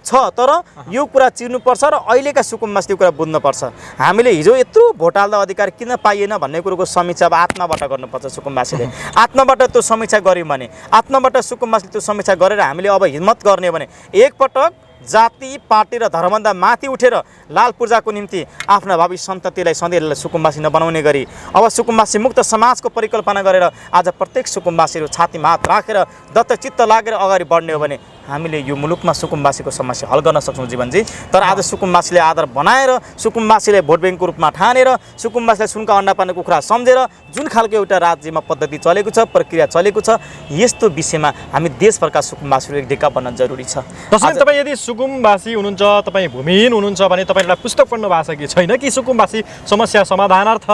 छ, तर यो कुरा चिर्नुपर्छ र अहिलेका सुकुम्बासीको कुरा बुझ्नुपर्छ। हामीले हिजो यत्रो भोट हाल्दा अधिकार किन पाइएन भन्ने कुरोको समीक्षा अब आत्माबाट गर्नुपर्छ। सुकुम्बासीले आत्माबाट त्यो समीक्षा गऱ्यौँ भने, आत्माबाट सुकुम्बासीले त्यो समीक्षा गरेर हामीले अब हिम्मत गर्ने भने एकपटक जाति, पार्टी र धर्मभन्दा माथि उठेर लाल पूर्जाको निम्ति आफ्ना भावी सन्ततिलाई सधैँ सुकुम्बासी नबनाउने गरी अब सुकुम्बासी मुक्त समाजको परिकल्पना गरेर आज प्रत्येक सुकुम्बासीहरू छातीमा हात राखेर दत्तचित्त लागेर अगाडि बढ्ने हो भने हामीले यो मुलुकमा सुकुम्बासीको समस्या हल गर्न सक्छौँ जीवनजी। तर आज सुकुम्बासीले आधार बनाएर, सुकुम्बासीलाई भोट ब्याङ्कको रूपमा ठानेर, सुकुम्बासीलाई सुनका अन्डा पार्ने कुखुरा सम्झेर जुन खालको एउटा राज्यमा पद्धति चलेको छ, प्रक्रिया चलेको छ, यस्तो विषयमा हामी देशभरका सुकुम्बासीहरू एक ढिक्का बन्न जरुरी छ। तपाईँ यदि सुकुम्बासी हुनुहुन्छ, तपाईँ भूमिहीन हुनुहुन्छ भने तपाईँलाई पुस्तक पढ्नु भएको छ कि छैन कि सुकुम्बासी समस्या समाधानार्थ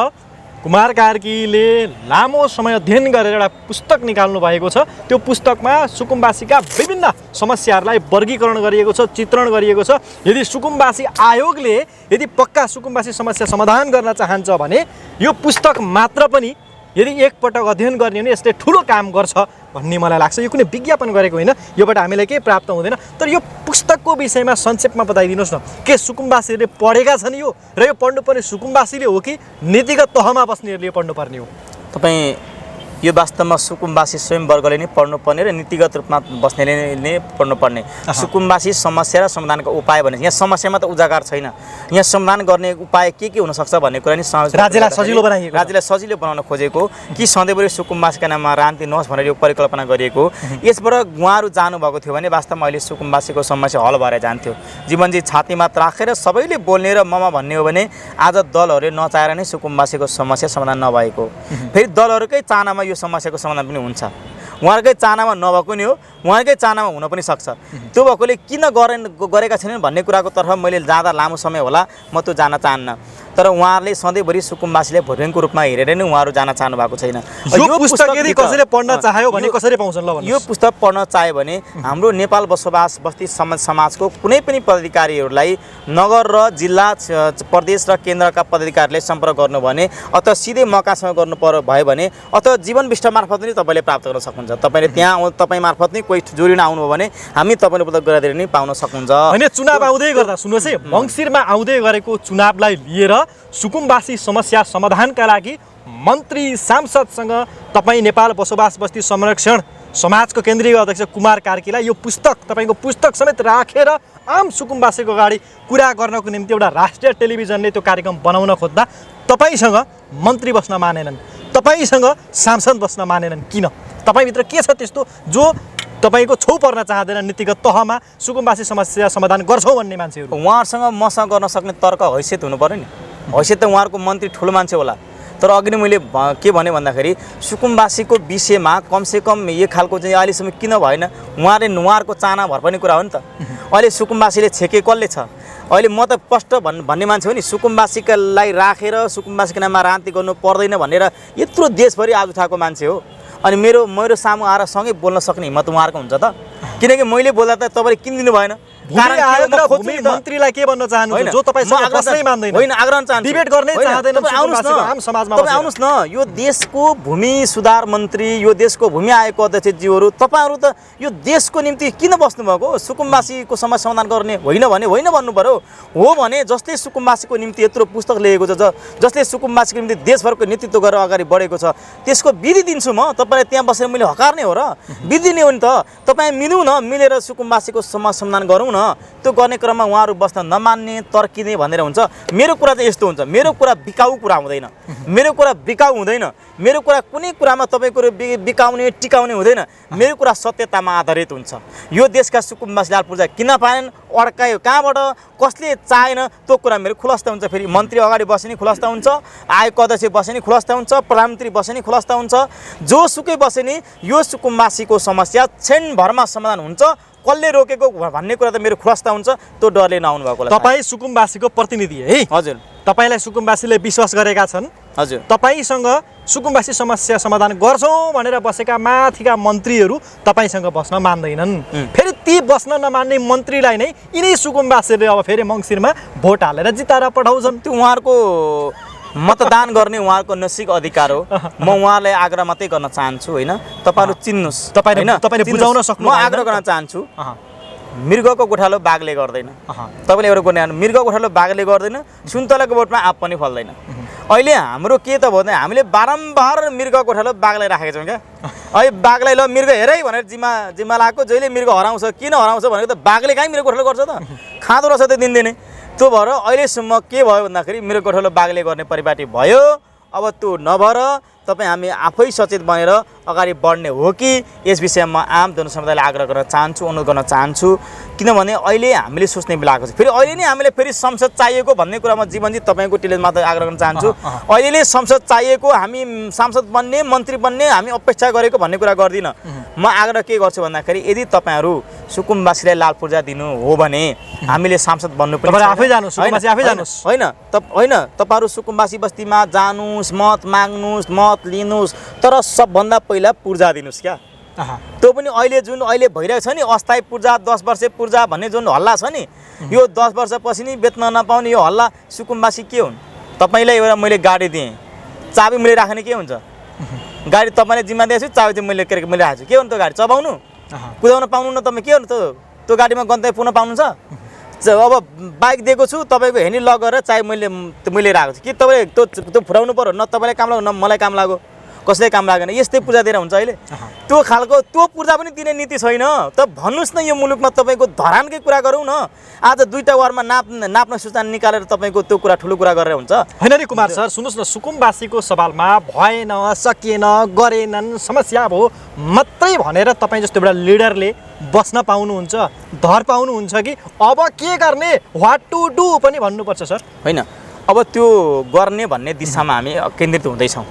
कुमार कार्कीले लामो समय अध्ययन गरेर एउटा पुस्तक निकाल्नु भएको छ। त्यो पुस्तकमा सुकुम्बासीका विभिन्न समस्याहरूलाई वर्गीकरण गरिएको छ, चित्रण गरिएको छ। यदि सुकुम्बासी आयोगले यदि पक्का सुकुम्बासी समस्या समाधान गर्न चाहन्छ भने यो पुस्तक मात्र पनि यदि एकपटक अध्ययन गर्ने भने यसले ठुलो काम गर्छ भन्ने मलाई लाग्छ। यो कुनै विज्ञापन गरेको होइन, योबाट हामीलाई केही प्राप्त हुँदैन। तर यो पुस्तकको विषयमा संक्षेपमा बताइदिनुहोस् न, के सुकुम्बासीहरूले पढेका छन् यो, र यो पढ्नुपर्ने सुकुम्बासीले हो कि नीतिगत तहमा बस्नेहरूले पढ्नुपर्ने हो? तपाईँ यो वास्तवमा सुकुम्बासी स्वयं वर्गले नै पढ्नुपर्ने र नीतिगत रूपमा बस्नेले नै पढ्नुपर्ने। सुकुम्बासी समस्या र समाधानको उपाय भने यहाँ समस्यामा त उजागर छैन, यहाँ समाधान गर्ने उपाय के हुन्छ भन्ने कुरा नि राज्यलाई सजिलो बनाइएको, राज्यलाई सजिलो बनाउन खोजेको कि सधैँभरि सुकुम्बासीका नाममा राजनीति नहोस् भनेर यो परिकल्पना गरिएको। यसबाट उहाँहरू जानुभएको थियो भने वास्तवमा अहिले सुकुम्बासीको समस्या हल भएर जान्थ्यो। जीवनजी छातीमा राखेर सबैले बोल्ने र ममा भन्ने हो भने आज दलहरूले नचाहेर नै सुकुम्बासीको समस्या समाधान नभएको। फेरि दलहरूकै चाहनामा यो समस्याको समाधान पनि हुन्छ, उहाँहरूकै चाहनामा नभएको नि हो, उहाँहरूकै चाहनामा हुन पनि सक्छ। त्यो भएकोले किन गरेका छैनन् भन्ने कुराको तर्फ मैले जाँदा लामो समय होला, म त्यो जान चाहन्न। तर उहाँहरूले सधैँभरि सुकुम्बासीले भोट ब्याङ्कको रूपमा हेरेर नै उहाँहरू जान चाहनु भएको छैन। यो पुस्तक यदि कसैले पढ्न चाह्यो भने कसरी पाउँछन् ल? यो पुस्तक पढ्न चाह्यो भने हाम्रो नेपाल बसोबास बस्ती समाजको कुनै पनि पदाधिकारीहरूलाई नगर र जिल्ला, प्रदेश र केन्द्रका पदाधिकारीले सम्पर्क गर्नु भने अथवा सिधै मकासँग गर्नु भयो भने अथवा जीवन विष्ट मार्फत पनि तपाईँले प्राप्त गर्न सक्नुहुन्छ। तपाईँले त्यहाँ तपाईँ मार्फत नै कोही जोडिन आउनुभयो भने हामी तपाईँले उपलब्ध गराइदिएर नै पाउन सक्नुहुन्छ। होइन, चुनाव आउँदै गर्दा सुन्नुहोस् है, मङ्सिरमा आउँदै गरेको चुनावलाई लिएर सुकुम्बासी समस्या समाधानका लागि मन्त्री सांसदसँग तपाईँ नेपाल बसोबास बस्ती संरक्षण समाजको केन्द्रीय अध्यक्ष कुमार कार्कीलाई यो पुस्तक तपाईँको पुस्तक समेत राखेर आम सुकुम्बासीको अगाडि कुरा गर्नको निम्ति एउटा राष्ट्रिय टेलिभिजनले त्यो कार्यक्रम बनाउन खोज्दा तपाईँसँग मन्त्री बस्न मानेनन्, तपाईँसँग सांसद बस्न मानेनन्? किन? तपाईँभित्र के छ त्यस्तो जो तपाईँको छेउ पर्न चाहँदैन नीतिगत तहमा सुकुम्बासी समस्या समाधान गर्छौँ भन्ने मान्छेहरू? उहाँहरूसँग मसँग गर्न सक्ने तर्क हैसियत हुनु पऱ्यो नि। हैसियत त उहाँहरूको मन्त्री ठुलो मान्छे होला, तर अघि नै मैले के भने भन्दाखेरि सुकुम्बासीको विषयमा कमसेकम यो खालको चाहिँ अहिलेसम्म किन भएन? उहाँहरूको चाहना भर पनि कुरा हो नि त। अहिले सुकुम्बासीले छेके कसले छ? अहिले म त स्पष्ट भन्ने मान्छे हो नि, सुकुम्बासीलाई राखेर सुकुम्बासीको नाममा राजनीति गर्नु पर्दैन भनेर यत्रो देशभरि आवाज उठाएको मान्छे हो। अनि मेरो सामु आएर सँगै बोल्न सक्ने हिम्मत उहाँहरूको हुन्छ त? किनकि मैले बोल्दा त तपाईँले किन दिनु भएन? मन्त्रीलाई के भन्न चाहनुहुन्छ जो तपाईसँग बस्नै मान्दैन? होइन, आग्रह चाहन्छु, डिबेट गर्नै चाहदैन आम समाजमा। तपाईँ आउनुहोस् न, यो देशको भूमि सुधार मन्त्री, यो देशको भूमि आयोगको अध्यक्षज्यूहरू, तपाईँहरू त यो देशको निम्ति किन बस्नुभएको? सुकुम्बासीको समस्या समाधान गर्ने होइन भने होइन भन्नु पऱ्यो। हो भने जसले सुकुम्बासीको निम्ति यत्रो पुस्तक लेखेको छ, जसले सुकुम्बासीको निम्ति देशभरको नेतृत्व गरेर अगाडि बढेको छ, त्यसको विधि दिन्छु म। तपाईँलाई त्यहाँ बसेर मैले हकार्ने हो र? विधि नै हो नि त। तपाईँ मिलौँ न, मिलेर सुकुम्बासीको समस्या समाधान गरौँ न। त्यो गर्ने क्रममा उहाँहरू बस्न नमान्ने, तर्किने भनेर हुन्छ। मेरो कुरा चाहिँ यस्तो हुन्छ, मेरो कुरा बिकाउ कुरा हुँदैन, मेरो कुरा बिकाउ हुँदैन, मेरो कुरा कुनै कुरामा तपाईँको बिकाउने टिकाउने हुँदैन। मेरो कुरा सत्यतामा आधारित हुन्छ। यो देशका सुकुम्बासी लाल पूर्जा किन पाएनन्, अड्कायो कहाँबाट, कसले चाहेन, त्यो कुरा मेरो खुलस्त हुन्छ। फेरि मन्त्री अगाडि बसे नि खुलस्त हुन्छ, आयोगको अध्यक्ष बसे नि खुलस्त हुन्छ, प्रधानमन्त्री बसे नि खुलस्त हुन्छ, जोसुकै बसे नि यो सुकुम्बासीको समस्या क्षणभरमा समाधान हुन्छ। कसले रोकेको भन्ने कुरा त मेरो खुलस्त हुन्छ। त्यो डरले नआउनु भएको होला। तपाईँ सुकुम्बासीको प्रतिनिधि है? हजुर। तपाईँलाई सुकुम्बासीले विश्वास गरेका छन्। हजुर। तपाईँसँग सुकुम्बासी समस्या समाधान गर्छौँ भनेर बसेका माथिका मन्त्रीहरू तपाईँसँग बस्न मान्दैनन्। फेरि ती बस्न नमान्ने मन्त्रीलाई नै यिनै सुकुम्बासीले अब फेरि मङ्सिरमा भोट हालेर जिताएर पठाउँछन्। त्यो उहाँहरूको मतदान गर्ने उहाँहरूको नैतिक अधिकार हो। म उहाँलाई आग्रह मात्रै गर्न चाहन्छु, होइन, तपाईँहरू चिन्नुहोस्, तपाईँले बुझाउन सक्नु। म आग्रह गर्न चाहन्छु, मृगको गोठालो बाघले गर्दैन। तपाईँले एउटा गर्ने, मृगको गोठालो बाघले गर्दैन, सुन्तलाको बोटमा आँप पनि फल्दैन। अहिले हाम्रो के त भन्दा हामीले बारम्बार मृगको गोठालो बाघलाई राखेका छौँ क्या। अहिले बाघलाई ल मृग हेरै भनेर जिम्मा लगाएको, जहिले मृग हराउँछ, किन हराउँछ भनेको त बाघले कहीँ मृग गोठालो गर्छ त? खाँदो रहेछ त दिनदिनै। त्यो भएर अहिलेसम्म के भयो भन्दाखेरि मेरो गोठालो बाघले गर्ने परिपाटी भयो। अब त्यो नभएर तपाईँ हामी आफै सचेत बनेर अगाडि बढ्ने हो कि यस विषयमा आम जनसमुदायलाई आग्रह गर्न चाहन्छु, अनुरोध गर्न चाहन्छु। किनभने अहिले हामीले सोच्ने बेला आएको छ। फेरि अहिले नै हामीले फेरि संसद चाहिएको भन्ने कुरामा जीवनजी तपाईँको टेलिभिजनमा त आग्रह गर्न चाहन्छु। अहिले नै संसद चाहिएको, हामी सांसद बन्ने, मन्त्री बन्ने हामी अपेक्षा गरेको भन्ने कुरा गर्दिनँ। म आग्रह के गर्छु भन्दाखेरि यदि तपाईँहरू सुकुम्बासीलाई लाल पूर्जा दिनु हो भने हामीले सांसद बन्नु पनि आफै जानुहोस्, सुकुम्बासी आफै जानुहोस्। होइन तपाईँहरू सुकुम्बासी बस्तीमा जानुहोस्, मत माग्नुहोस्, मत लिनुहोस्, तर सबभन्दा पहिला पूर्जा दिनुहोस् क्या। त्यो पनि अहिले भइरहेको छ नि अस्थायी पूर्जा, 10 वर्ष पूर्जा भन्ने जुन हल्ला छ नि, यो 10 वर्षपछि नि बेच्न नपाउने यो हल्ला सुकुम्बासी के हुन्? तपाईँलाई एउटा मैले गाडी दिएँ, चाबी मैले राख्ने के हुन्छ? गाडी तपाईँले जिम्मा दिएछु, चाबी चाहिँ मैले राखेको छु, के हो नि त्यो गाडी चबाउनु, कुदाउन पाउनु न? तपाईँ के हो नि त्यो गाडीमा गन्तव्य पुग्न पाउनुहुन्छ? अब बाइक दिएको छु, तपाईँको हेर्ने लग गरेर चाहे मैले राखेको छु कि तपाईँले त्यो फुराउनु पऱ्यो? न तपाईँलाई काम लाग्यो, न मलाई काम लाग्यो, कसैलाई काम लागेन। यस्तै पूजा दिएर हुन्छ अहिले? त्यो खालको त्यो पूजा पनि दिने नीति छैन। त भन्नुहोस् न, यो मुलुकमा तपाईँको धरानकै कुरा गरौँ न। आज 2टा वार्डमा नाप्न सूचना निकालेर तपाईँको त्यो कुरा ठुलो कुरा गरेर हुन्छ? होइन नि कुमार सर, सुन्नुहोस् न, सुकुम्बासीको सवालमा भएन, सकिएन, गरेनन्, समस्या भयो मात्रै भनेर तपाईँ जस्तो एउटा लिडरले बस्न पाउनुहुन्छ, धर पाउनुहुन्छ कि अब के गर्ने, व्हाट टु डु पनि भन्नुपर्छ सर? होइन, अब त्यो गर्ने भन्ने दिशामा हामी केन्द्रित हुँदैछौँ।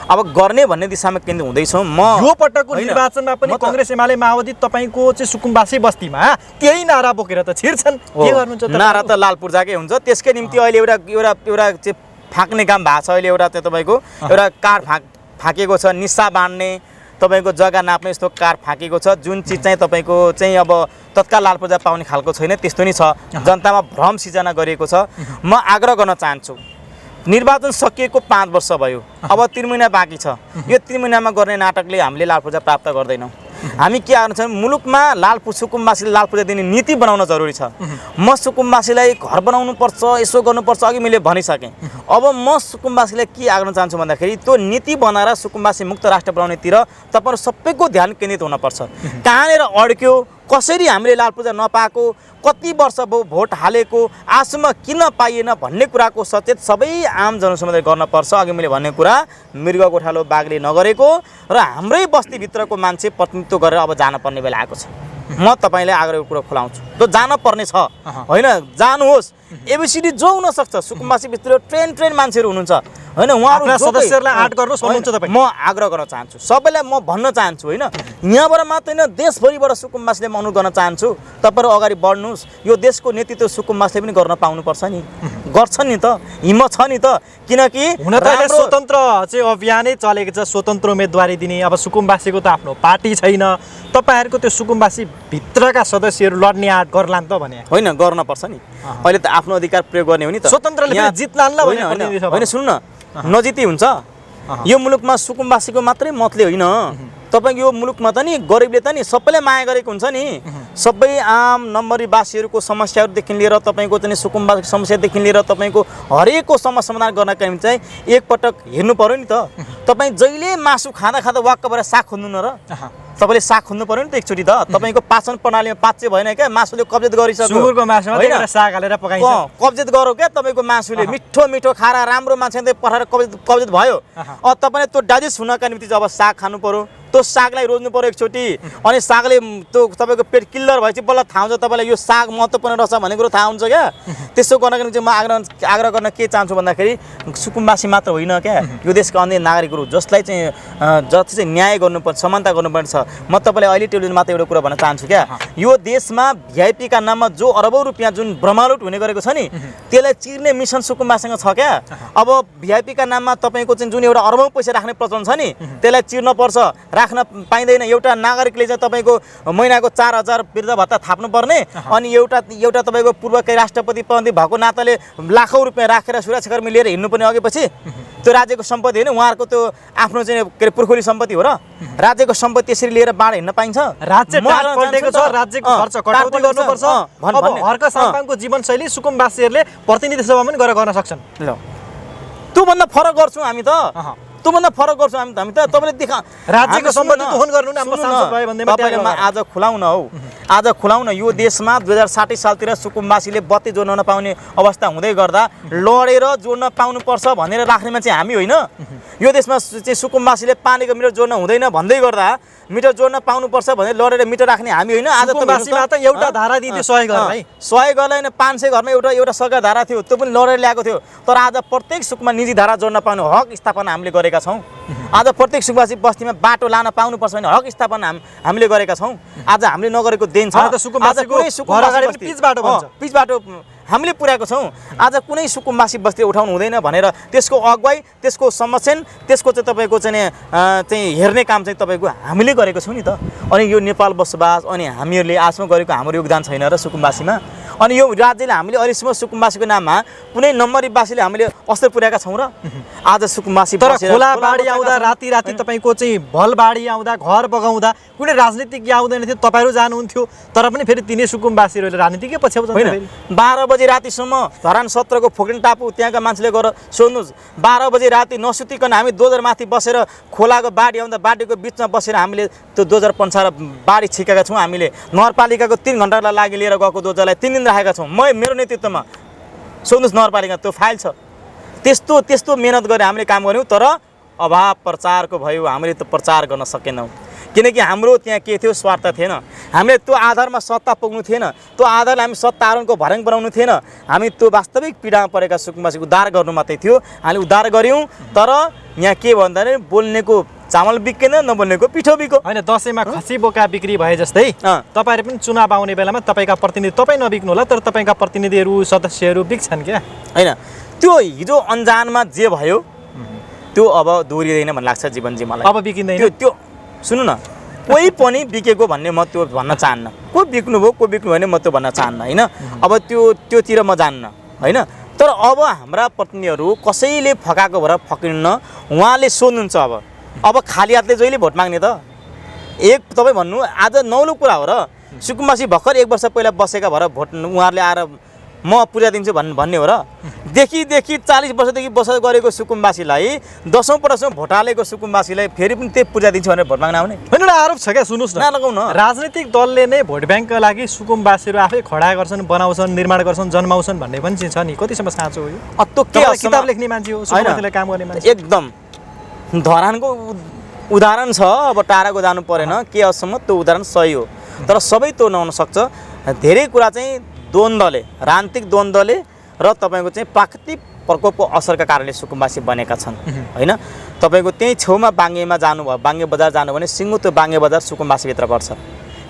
अब गर्ने भन्ने दिशामा केन्द्रित हुँदैछौँ। म यो पटकको निर्वाचनमा पनि कांग्रेस एमाले माओवादी तपाईँको चाहिँ सुकुम्बासी बस्तीमा त्यही नारा बोकेर त छिर्छन्। के गर्नुहुन्छ? नारा त लाल पूर्जाकै हुन्छ। त्यसकै निम्ति अहिले एउटा चाहिँ फाक्ने काम भएको छ। अहिले एउटा चाहिँ तपाईँको एउटा कार्ड फाकेको छ, निस्सा बाँड्ने, तपाईँको जग्गा नाप्ने यस्तो कार्ड फाकेको छ। जुन चिज चाहिँ तपाईँको चाहिँ अब तत्काल लाल पूर्जा पाउने खालको छैन, त्यस्तो नि छ। जनतामा भ्रम सिर्जना गरिएको छ। म आग्रह गर्न चाहन्छु, निर्वाचन सकिएको 5 वर्ष भयो, अब 3 महिना बाँकी छ। यो 3 महिनामा गर्ने नाटकले हामीले लाल पूर्जा प्राप्त गर्दैनौँ। हामी के गर्नु छ मुलुकमा सुकुम्बासीले लाल पूजा दिने नीति बनाउन जरुरी छ। म सुकुम्बासीलाई घर बनाउनु पर्छ, यसो गर्नुपर्छ, अघि मैले भनिसकेँ। अब म सुकुम्बासीलाई के आग्रह चाहन्छु भन्दाखेरि त्यो नीति बनाएर सुकुम्बासी मुक्त राष्ट्र बनाउनेतिर तपाईँहरू सबैको ध्यान केन्द्रित हुनपर्छ। कहाँनिर अड्क्यो, कसरी हामीले लाल पूजा नपाएको, कति वर्ष भयो भोट हालेको, आजसम्म किन पाइएन भन्ने कुराको सचेत सबै आम जनसमुदाय गर्नुपर्छ। अघि मैले भन्ने कुरा मृग गोठालो बाघले नगरेको र हाम्रै बस्तीभित्रको मान्छे प्रतिनिधित्व गरेर अब जानुपर्ने बेला आएको छ। म तपाईँलाई आग्रहको कुरा खुलाउँछु, त्यो जानुपर्ने छ होइन, जानुहोस्। एबिसिडी जो हुनसक्छ सुकुम्बासीभित्र ट्रेन मान्छेहरू हुनुहुन्छ होइन, उहाँहरू सदस्यहरूलाई आँट गर्नुहोस् भन्नुहुन्छ तपाईँ। म आग्रह गर्न चाहन्छु, सबैलाई म भन्न चाहन्छु होइन, यहाँबाट मात्र होइन देशभरिबाट सुकुम्बासीले म अनुरोध गर्न चाहन्छु तपाईँहरू अगाडि बढ्नुहोस्। यो देशको नेतृत्व सुकुम्बासीले पनि गर्न पाउनुपर्छ नि, गर्छन् नि त, हिम्मत छ नि त। किनकि हुन त स्वतन्त्र चाहिँ अभियानै चलेको छ, स्वतन्त्र उम्मेदवारी दिने। अब सुकुम्बासीको त आफ्नो पार्टी छैन, तपाईँहरूको त्यो सुकुम्बासी भित्रका सदस्यहरू लड्ने आँट गर्लान् त भने होइन, गर्नुपर्छ नि। अहिले त आफ्नो अधिकार प्रयोग गर्ने हो नि त, स्वतन्त्रले जित्लान् ल होइन। सुन्नु न, नजिती हुन्छ यो मुलुकमा सुकुम्बासीको मात्रै मतले होइन। तपाईँको यो मुलुकमा त नि गरिबले त नि सबैले माया गरेको हुन्छ नि। सबै आम नम्बरीवासीहरूको समस्याहरूदेखि लिएर तपाईँको चाहिँ सुकुम्बासीको समस्यादेखि लिएर तपाईँको हरेकको समस्या समाधान गर्नका निम्ति चाहिँ एकपटक हेर्नु पर्यो नि त। तपाईँ जहिले मासु खाँदा वाक्क भएर साग खोज्नु न र, तपाईँले साग खोज्नु पर्यो नि त एकचोटि त। तपाईँको पाचन प्रणालीमा पाच्य भएन क्या, मासुले कब्जियत गरिसक्यो, सुँगुरको मासुमा साग हालेर पकाइन्छ, कब्जियत गरौँ क्या तपाईँको मासुले। मिठो मिठो खाएर राम्रो मान्छे पठाएर कब्जियत भयो। तपाईँले त्यो डाइजेस्ट हुनका निम्ति चाहिँ अब साग खानु पर्यो, त्यो सागलाई रोज्नु पर्यो एकचोटि। अनि सागले त्यो तपाईँको पेट क्लियर भएपछि बल्ल थाहा हुन्छ तपाईँलाई यो साग महत्त्वपूर्ण रहेछ भन्ने कुरो थाहा हुन्छ क्या। त्यसो गर्नको निम्ति म आग्रह गर्न के चाहन्छु भन्दाखेरि सुकुम्बासी मात्र होइन क्या, यो देशका अन्य नागरिकहरू जसलाई चाहिँ जति चाहिँ न्याय गर्नुपर्छ, समानता गर्नुपर्ने छ। म तपाईँलाई अहिले टेलिभिजन मात्र एउटा कुरा भन्न चाहन्छु क्या, यो देशमा भिआइपीका नाममा जो अरबौँ रुपियाँ जुन ब्रह्मालुट हुने गरेको छ नि, त्यसलाई चिर्ने मिसन सुकुम्बासँग छ क्या। अब भिआइपीका नाममा तपाईँको चाहिँ जुन एउटा अरबौँ पैसा राख्ने प्रचलन छ नि, त्यसलाई चिर्न पर्छ, राख्न पाइँदैन। एउटा नागरिकले चाहिँ तपाईँको महिनाको 4,000 वृद्ध भत्ता थाप्नुपर्ने, अनि एउटा तपाईँको पूर्वकै राष्ट्रपति पद भएको नाताले लाखौँ रुपियाँ राखेर सुरक्षाकर्मी लिएर हिँड्नुपर्ने अघिपछि त्यो राज्यको सम्पत्ति होइन, उहाँहरूको त्यो आफ्नो चाहिँ के अरे पुर्खौली सम्पत्ति हो र। राज्यको सम्पत्ति त्यसरी लिएर बाँड हिँड्न पाइन्छ? राज्य पल्टेको छ, राज्यको खर्च कटौती गर्नुपर्छ। अब हर्क साम्पाङको जीवनशैली सुकुम्बासीहरूले प्रतिनिधि सभामा पनि गएर गर्न सक्छन्। ल त्योभन्दा फरक गर्छौँ हामी त, त्योभन्दा फरक गर्छौँ हामी त। तपाईँले देखा राज्यको सम्पत्ति दोहन गर्नु नि हाम्रो सांसद भयो भन्दैमा तपाईँले आज खुलाउन हौ, आज खुलाउन। यो देशमा 2060 सालतिर सुकुम्बासीले बत्ती जोड्न नपाउने अवस्था हुँदै गर्दा लडेर जोड्न पाउनुपर्छ भनेर राख्ने मान्छे हामी होइन। यो देशमा चाहिँ सुकुम्बासीले पानीको मिटर जोड्न हुँदैन भन्दै गर्दा मिटर जोड्न पाउनुपर्छ भनेर लडेर मिटर राख्ने हामी होइन। आज त एउटा धारा दिँदै 100 घर है, 100 घरलाई होइन 500 घरमा एउटा सरकार धारा थियो, त्यो पनि लडेर ल्याएको थियो। तर आज प्रत्येक सुकमा निजी धारा जोड्न पाउने हक स्थापना हामीले गरेका छौँ। आज प्रत्येक सुकुम्बासी बस्तीमा बाटो लान पाउनुपर्छ भने हक स्थापना हामीले गरेका छौँ। आज हामीले नगरेको देन छ। पिच बाटो हामीले पुर्याएको छौँ। आज कुनै सुकुम्बासी बस्ती उठाउनु हुँदैन भनेर त्यसको अगुवाई, त्यसको संरक्षण, त्यसको चाहिँ तपाईँको चाहिँ हेर्ने काम चाहिँ तपाईँको हामीले गरेको छौँ नि त। अनि यो नेपाल बसोबास अनि हामीहरूले आजसम्म गरेको हाम्रो योगदान छैन र सुकुम्बासीमा? अनि यो राज्यले हामीले अहिलेसम्म सुकुम्बासीको नाममा कुनै नम्बरीवासीले हामीले असर पुर्याएका छौँ र? आज सुकुम्बासी तर खोला बाढी आउँदा राति तपाईँको चाहिँ भल बाढी आउँदा घर बगाउँदा कुनै राजनीतिज्ञ आउँदैन थियो, तपाईँहरू जानुहुन्थ्यो, तर पनि फेरि तिनै सुकुम्बासीहरूले राजनीतिकै पछ्याउँछ। 12 बजे रातिसम्म धरान 17 को फोक्रेन टापु त्यहाँका मान्छेले गएर सोध्नुहोस्, 12 बजे राति नसुतिकन हामी दोजर माथि बसेर खोलाको बाढी आउँदा बाढीको बिचमा बसेर हामीले त्यो दोजर पन्साएर बाढी छिकेका छौँ। हामीले नगरपालिकाको 3 घन्टालाई लागि लिएर गएको दोजरलाई 3 दिन राखेका छौँ। मेरो नेतृत्वमा सोध्नुहोस्, नगरपालिका त्यो फाइल छ। त्यस्तो मेहनत गरेर हामीले काम गऱ्यौँ, तर अभाव प्रचारको भयो, हामीले त्यो प्रचार गर्न सकेनौँ। किनकि हाम्रो त्यहाँ के थियो, स्वार्थ थिएन। हामीले त्यो आधारमा सत्ता पुग्नु थिएन, त्यो आधारले हामी सत्ता आरोहणको भर्याङ बनाउनु थिएन। हामी त्यो वास्तविक पीडामा परेका सुकुम्बासीको उद्धार गर्नु मात्रै थियो। हामीले उद्धार गऱ्यौँ, तर यहाँ के भन्दाखेरि बोल्नेको चामल बिक्केन, नबोल्नेको पिठो बिक्यो। होइन, दसैँमा खसी बोका बिक्री भए जस्तै तपाईँहरू पनि चुनाव आउने बेलामा तपाईँका प्रतिनिधि, तपाईँ नबिक्नु होला तर तपाईँका प्रतिनिधिहरू सदस्यहरू बिक्छन् क्या? होइन, त्यो हिजो अन्जानमा जे भयो त्यो अब दोहोरिँदैन भन्ने लाग्छ जीवनजी मलाई। अब बिकिँदैन त्यो सुन्नु न, कोही पनि बिकेको भन्ने म त्यो भन्न चाहन्न। को बिक्नु भयो, को बिक्नु भने म त्यो भन्न चाहन्न होइन। अब त्योतिर म जान्न होइन। तर अब हाम्रा प्रतिनिधिहरू कसैले फकाएको भएर फकिन्न, उहाँले सोध्नुहुन्छ। अब खाली हातले जहिले भोट माग्ने त? एक तपाईँ भन्नु आज नौलो कुरा हो र सुकुम्बासी भर्खर 1 वर्ष पहिला बसेका भएर भोट उहाँहरूले आएर म पूजा दिन्छु भन्ने हो र देखि 40 वर्षदेखि बसोबास गरेको सुकुम्बासीलाई 10औं पटकसम्म भोट हालेको सुकुम्बासीलाई फेरि पनि त्यही पूजा दिन्छु भनेर भोट माग्न आउने होइन एउटा आरोप छ क्या सुन्नुहोस् न नलगाउन राजनीतिक दलले नै भोट ब्याङ्कका लागि सुकुम्बासीहरू आफै खडा गर्छन् बनाउँछन् निर्माण गर्छन् जन्माउँछन् भन्ने पनि चाहिँ छ नि कतिसम्म साँचो हो यो त्यो के तपाईँ किताब लेख्ने मान्छे हो सुकुम्बासीलाई काम गर्ने मान्छे एकदम धरानको उदाहरण छ अब टाढाको जानु परेन के असम्म त्यो उदाहरण सही हो तर सबै त्यो नहुन सक्छ धेरै कुरा चाहिँ द्वन्द्वले राजनीतिक द्वन्द्वले र तपाईँको चाहिँ प्राकृतिक प्रकोपको असरका कारणले सुकुम्बासी बनेका छन् होइन तपाईँको त्यही छेउमा बाङ्गेमा जानुभयो बाङ्गे बजार जानु भने सिङ्गो त्यो बाङ्गे बजार सुकुम्बासीभित्र पर्छ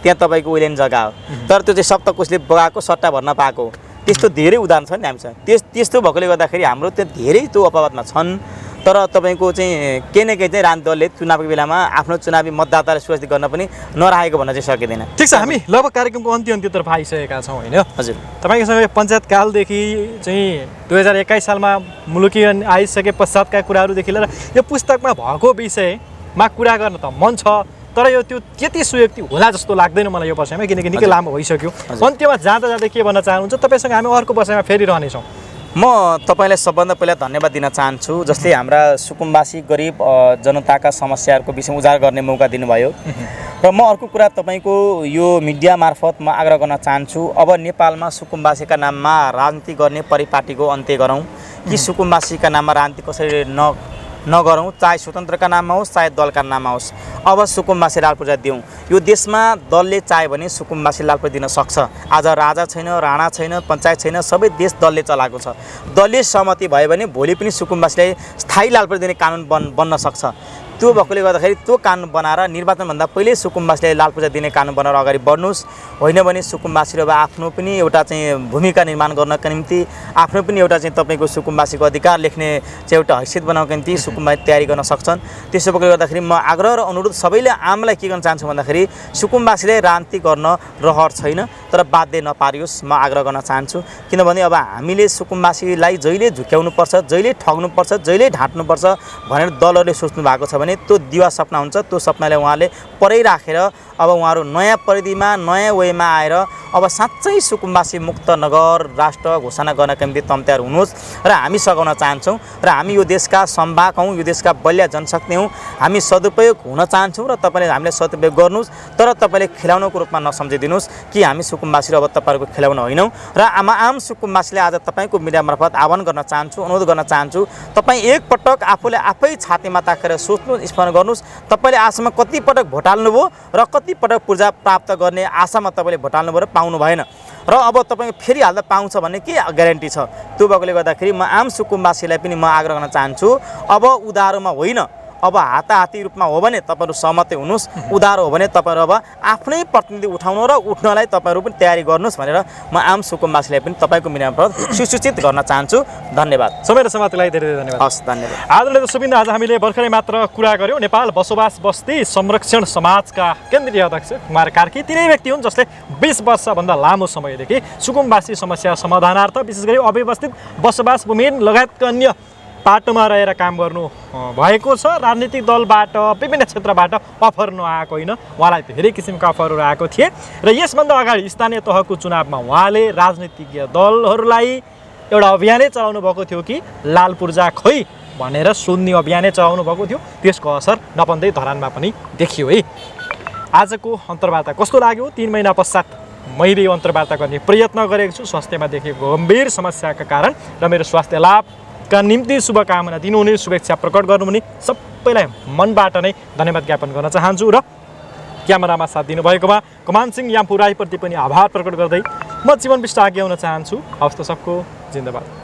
त्यहाँ तपाईँको उइलेन जग्गा हो तर त्यो चाहिँ सप्तकोशले बगाएको सट्टा भर्न पाएको त्यस्तो धेरै उदाहरण छ नि हामीसँग त्यस्तो भएकोले गर्दाखेरि हाम्रो त्यो धेरै त्यो अपवादमा छन् तर तपाईँको चाहिँ केही न केही चाहिँ राजनीतिक दलले चुनावको बेलामा आफ्नो चुनावी मतदातालाई सुरक्षित गर्न पनि नराखेको भन्न चाहिँ सकिँदैन ठिक छ हामी लगभग कार्यक्रमको अन्त्यतर्फ आइसकेका छौँ होइन हजुर तपाईँसँग पञ्चायतकालदेखि चाहिँ 2021 सालमा मुलुकी आइसके पश्चातका कुराहरूदेखि लिएर यो पुस्तकमा भएको विषयमा कुरा गर्न त मन छ तर यो त्यो त्यति सुयुक्ति होला जस्तो लाग्दैन मलाई यो वर्षमा किनकि निकै लामो भइसक्यो अन्त्यमा जाँदा के भन्न चाहनुहुन्छ तपाईँसँग हामी अर्को वर्षमा फेरि रहनेछौँ म तपाईँलाई सबभन्दा पहिला धन्यवाद दिन चाहन्छु जसले हाम्रा सुकुम्बासी गरिब जनताका समस्याहरूको विषयमा उजागर गर्ने मौका दिनुभयो र म अर्को कुरा तपाईँको यो मिडिया मार्फत म आग्रह गर्न चाहन्छु अब नेपालमा सुकुम्बासीका नाममा राजनीति गर्ने परिपाटीको अन्त्य गरौँ कि सुकुम्बासीका नाममा राजनीति कसरी नगरौँ चाहे स्वतन्त्रका नाममा होस् चाहे दलका नाममा होस् अब सुकुम्बासी लाल पूजा दिउँ यो देशमा दलले चाह्यो भने सुकुम्बासी लाल पूजा दिन सक्छ आज राजा छैन राणा छैन पञ्चायत छैन सबै देश दलले चलाएको छ दलीय सहमति भयो भने भोलि पनि सुकुम्बासीलाई स्थायी लाल पूजा दिने कानुन बन्न सक्छ त्यो भएकोले गर्दाखेरि त्यो कानुन बनाएर निर्वाचनभन्दा पहिल्यै सुकुम्बासीलाई लाल पूजा दिने कानुन बनाएर अगाडि बढ्नुहोस् होइन भने सुकुम्बासीले अब आफ्नो पनि एउटा चाहिँ भूमिका निर्माण गर्नका निम्ति आफ्नो पनि एउटा चाहिँ तपाईँको सुकुम्बासीको अधिकार लेख्ने चाहिँ एउटा हैसियत बनाउनको निम्ति सुकुम्बासी तयारी गर्न सक्छन् त्यसो भएकोले गर्दाखेरि म आग्रह र अनुरोध सबैले आमलाई के गर्न चाहन्छु भन्दाखेरि सुकुम्बासीले राजनीति गर्न रहर छैन तर बाध्य नपारियोस् म आग्रह गर्न चाहन्छु किनभने अब हामीले सुकुम्बासीलाई जहिले झुक्याउनुपर्छ जहिले ठग्नुपर्छ जहिले ढाँट्नुपर्छ भनेर दलहरूले सोच्नु भएको छ भने त्यो दिवा सपना हुन्छ त्यो सपनालाई उहाँले परै राखेर अब उहाँहरू नयाँ परिधिमा नयाँ वेमा आएर अब साँच्चै सुकुम्बासी मुक्त नगर राष्ट्र घोषणा गर्नका निम्ति तयार हुनुहोस् र हामी सघाउन चाहन्छौँ र हामी यो देशका सम्भाग हौँ यो देशका बलिया जनशक्ति हौँ हामी सदुपयोग हुन चाहन्छौँ र तपाईँले हामीलाई सदुपयोग गर्नुहोस् तर तपाईँले खेलाउनको रूपमा नसम्झिदिनुहोस् कि हामी सुकुम्बासी अब तपाईँहरूको खेलाउन होइनौँ र आम सुकुम्बासीले आज तपाईँको मिडिया मार्फत आह्वान गर्न चाहन्छु अनुरोध गर्न चाहन्छु तपाईँ एकपटक आफूले आफै छातीमा ताकेर सोच्नुहोस् स्मरण गर्नुहोस् तपाईँले आशामा कतिपटक भोट हाल्नुभयो र कतिपटक पूर्जा प्राप्त गर्ने आशामा तपाईँले भोट हाल्नुभयो र पाउनु भएन र अब तपाईँ फेरि हाल्दा पाउँछ भन्ने के ग्यारेन्टी छ त्यो भएकोले गर्दाखेरि म आम सुकुम्बासीलाई पनि म आग्रह गर्न चाहन्छु अब उधारोमा होइन अब हाताहाती रूपमा हो भने तपाईँहरू सहमति हुनुहोस् उधारो हो भने तपाईँहरू अब आफ्नै प्रतिनिधि उठाउनु र उठ्नलाई तपाईँहरू पनि तयारी गर्नुहोस् भनेर म आम सुकुम्बासीलाई पनि तपाईँको मिडियामा सुसूचित गर्न चाहन्छु धन्यवाद समय र समाजको लागि धेरै धेरै धन्यवाद हस् धन्यवाद आदरणीय दर्शकवृन्द आज हामीले भर्खरै मात्र कुरा गऱ्यौँ नेपाल बसोबास बस्ती संरक्षण समाजका केन्द्रीय अध्यक्ष कुमार कार्की तिनै व्यक्ति हुन् जसले 20 वर्षभन्दा लामो समयदेखि सुकुम्बासी समस्या समाधानार्थ विशेष गरी अव्यवस्थित बसोबास भूमिहीन लगायतका अन्य पाटोमा रहेर काम गर्नु भएको छ राजनीतिक दलबाट विभिन्न क्षेत्रबाट अफर नआएको होइन उहाँलाई धेरै किसिमका अफरहरू आएको थिए र यसभन्दा अगाडि स्थानीय तहको चुनावमा उहाँले राजनीतिज्ञ दलहरूलाई एउटा अभियानै चलाउनु भएको थियो कि लाल पूर्जा खै भनेर सोध्ने अभियानै चलाउनु भएको थियो त्यसको असर नपन्दै धरानमा पनि देखियो है आजको अन्तर्वार्ता कस्तो लाग्यो 3 महिना पश्चात मैले यो अन्तर्वार्ता गर्ने प्रयत्न गरेको छु स्वास्थ्यमा देखेको गम्भीर समस्याका कारण र मेरो स्वास्थ्य लाभका निम्ति शुभकामना दिनुहुने शुभेच्छा प्रकट गर्नुहुने सबैलाई मनबाट नै धन्यवाद ज्ञापन गर्न चाहन्छु र क्यामेरामा साथ दिनुभएकोमा कमान सिंह याम्पू राईप्रति पनि आभार प्रकट गर्दै म जीवन बिष्ट आज्ञा हुन चाहन्छु हवस् त सबको जिन्दाबाद।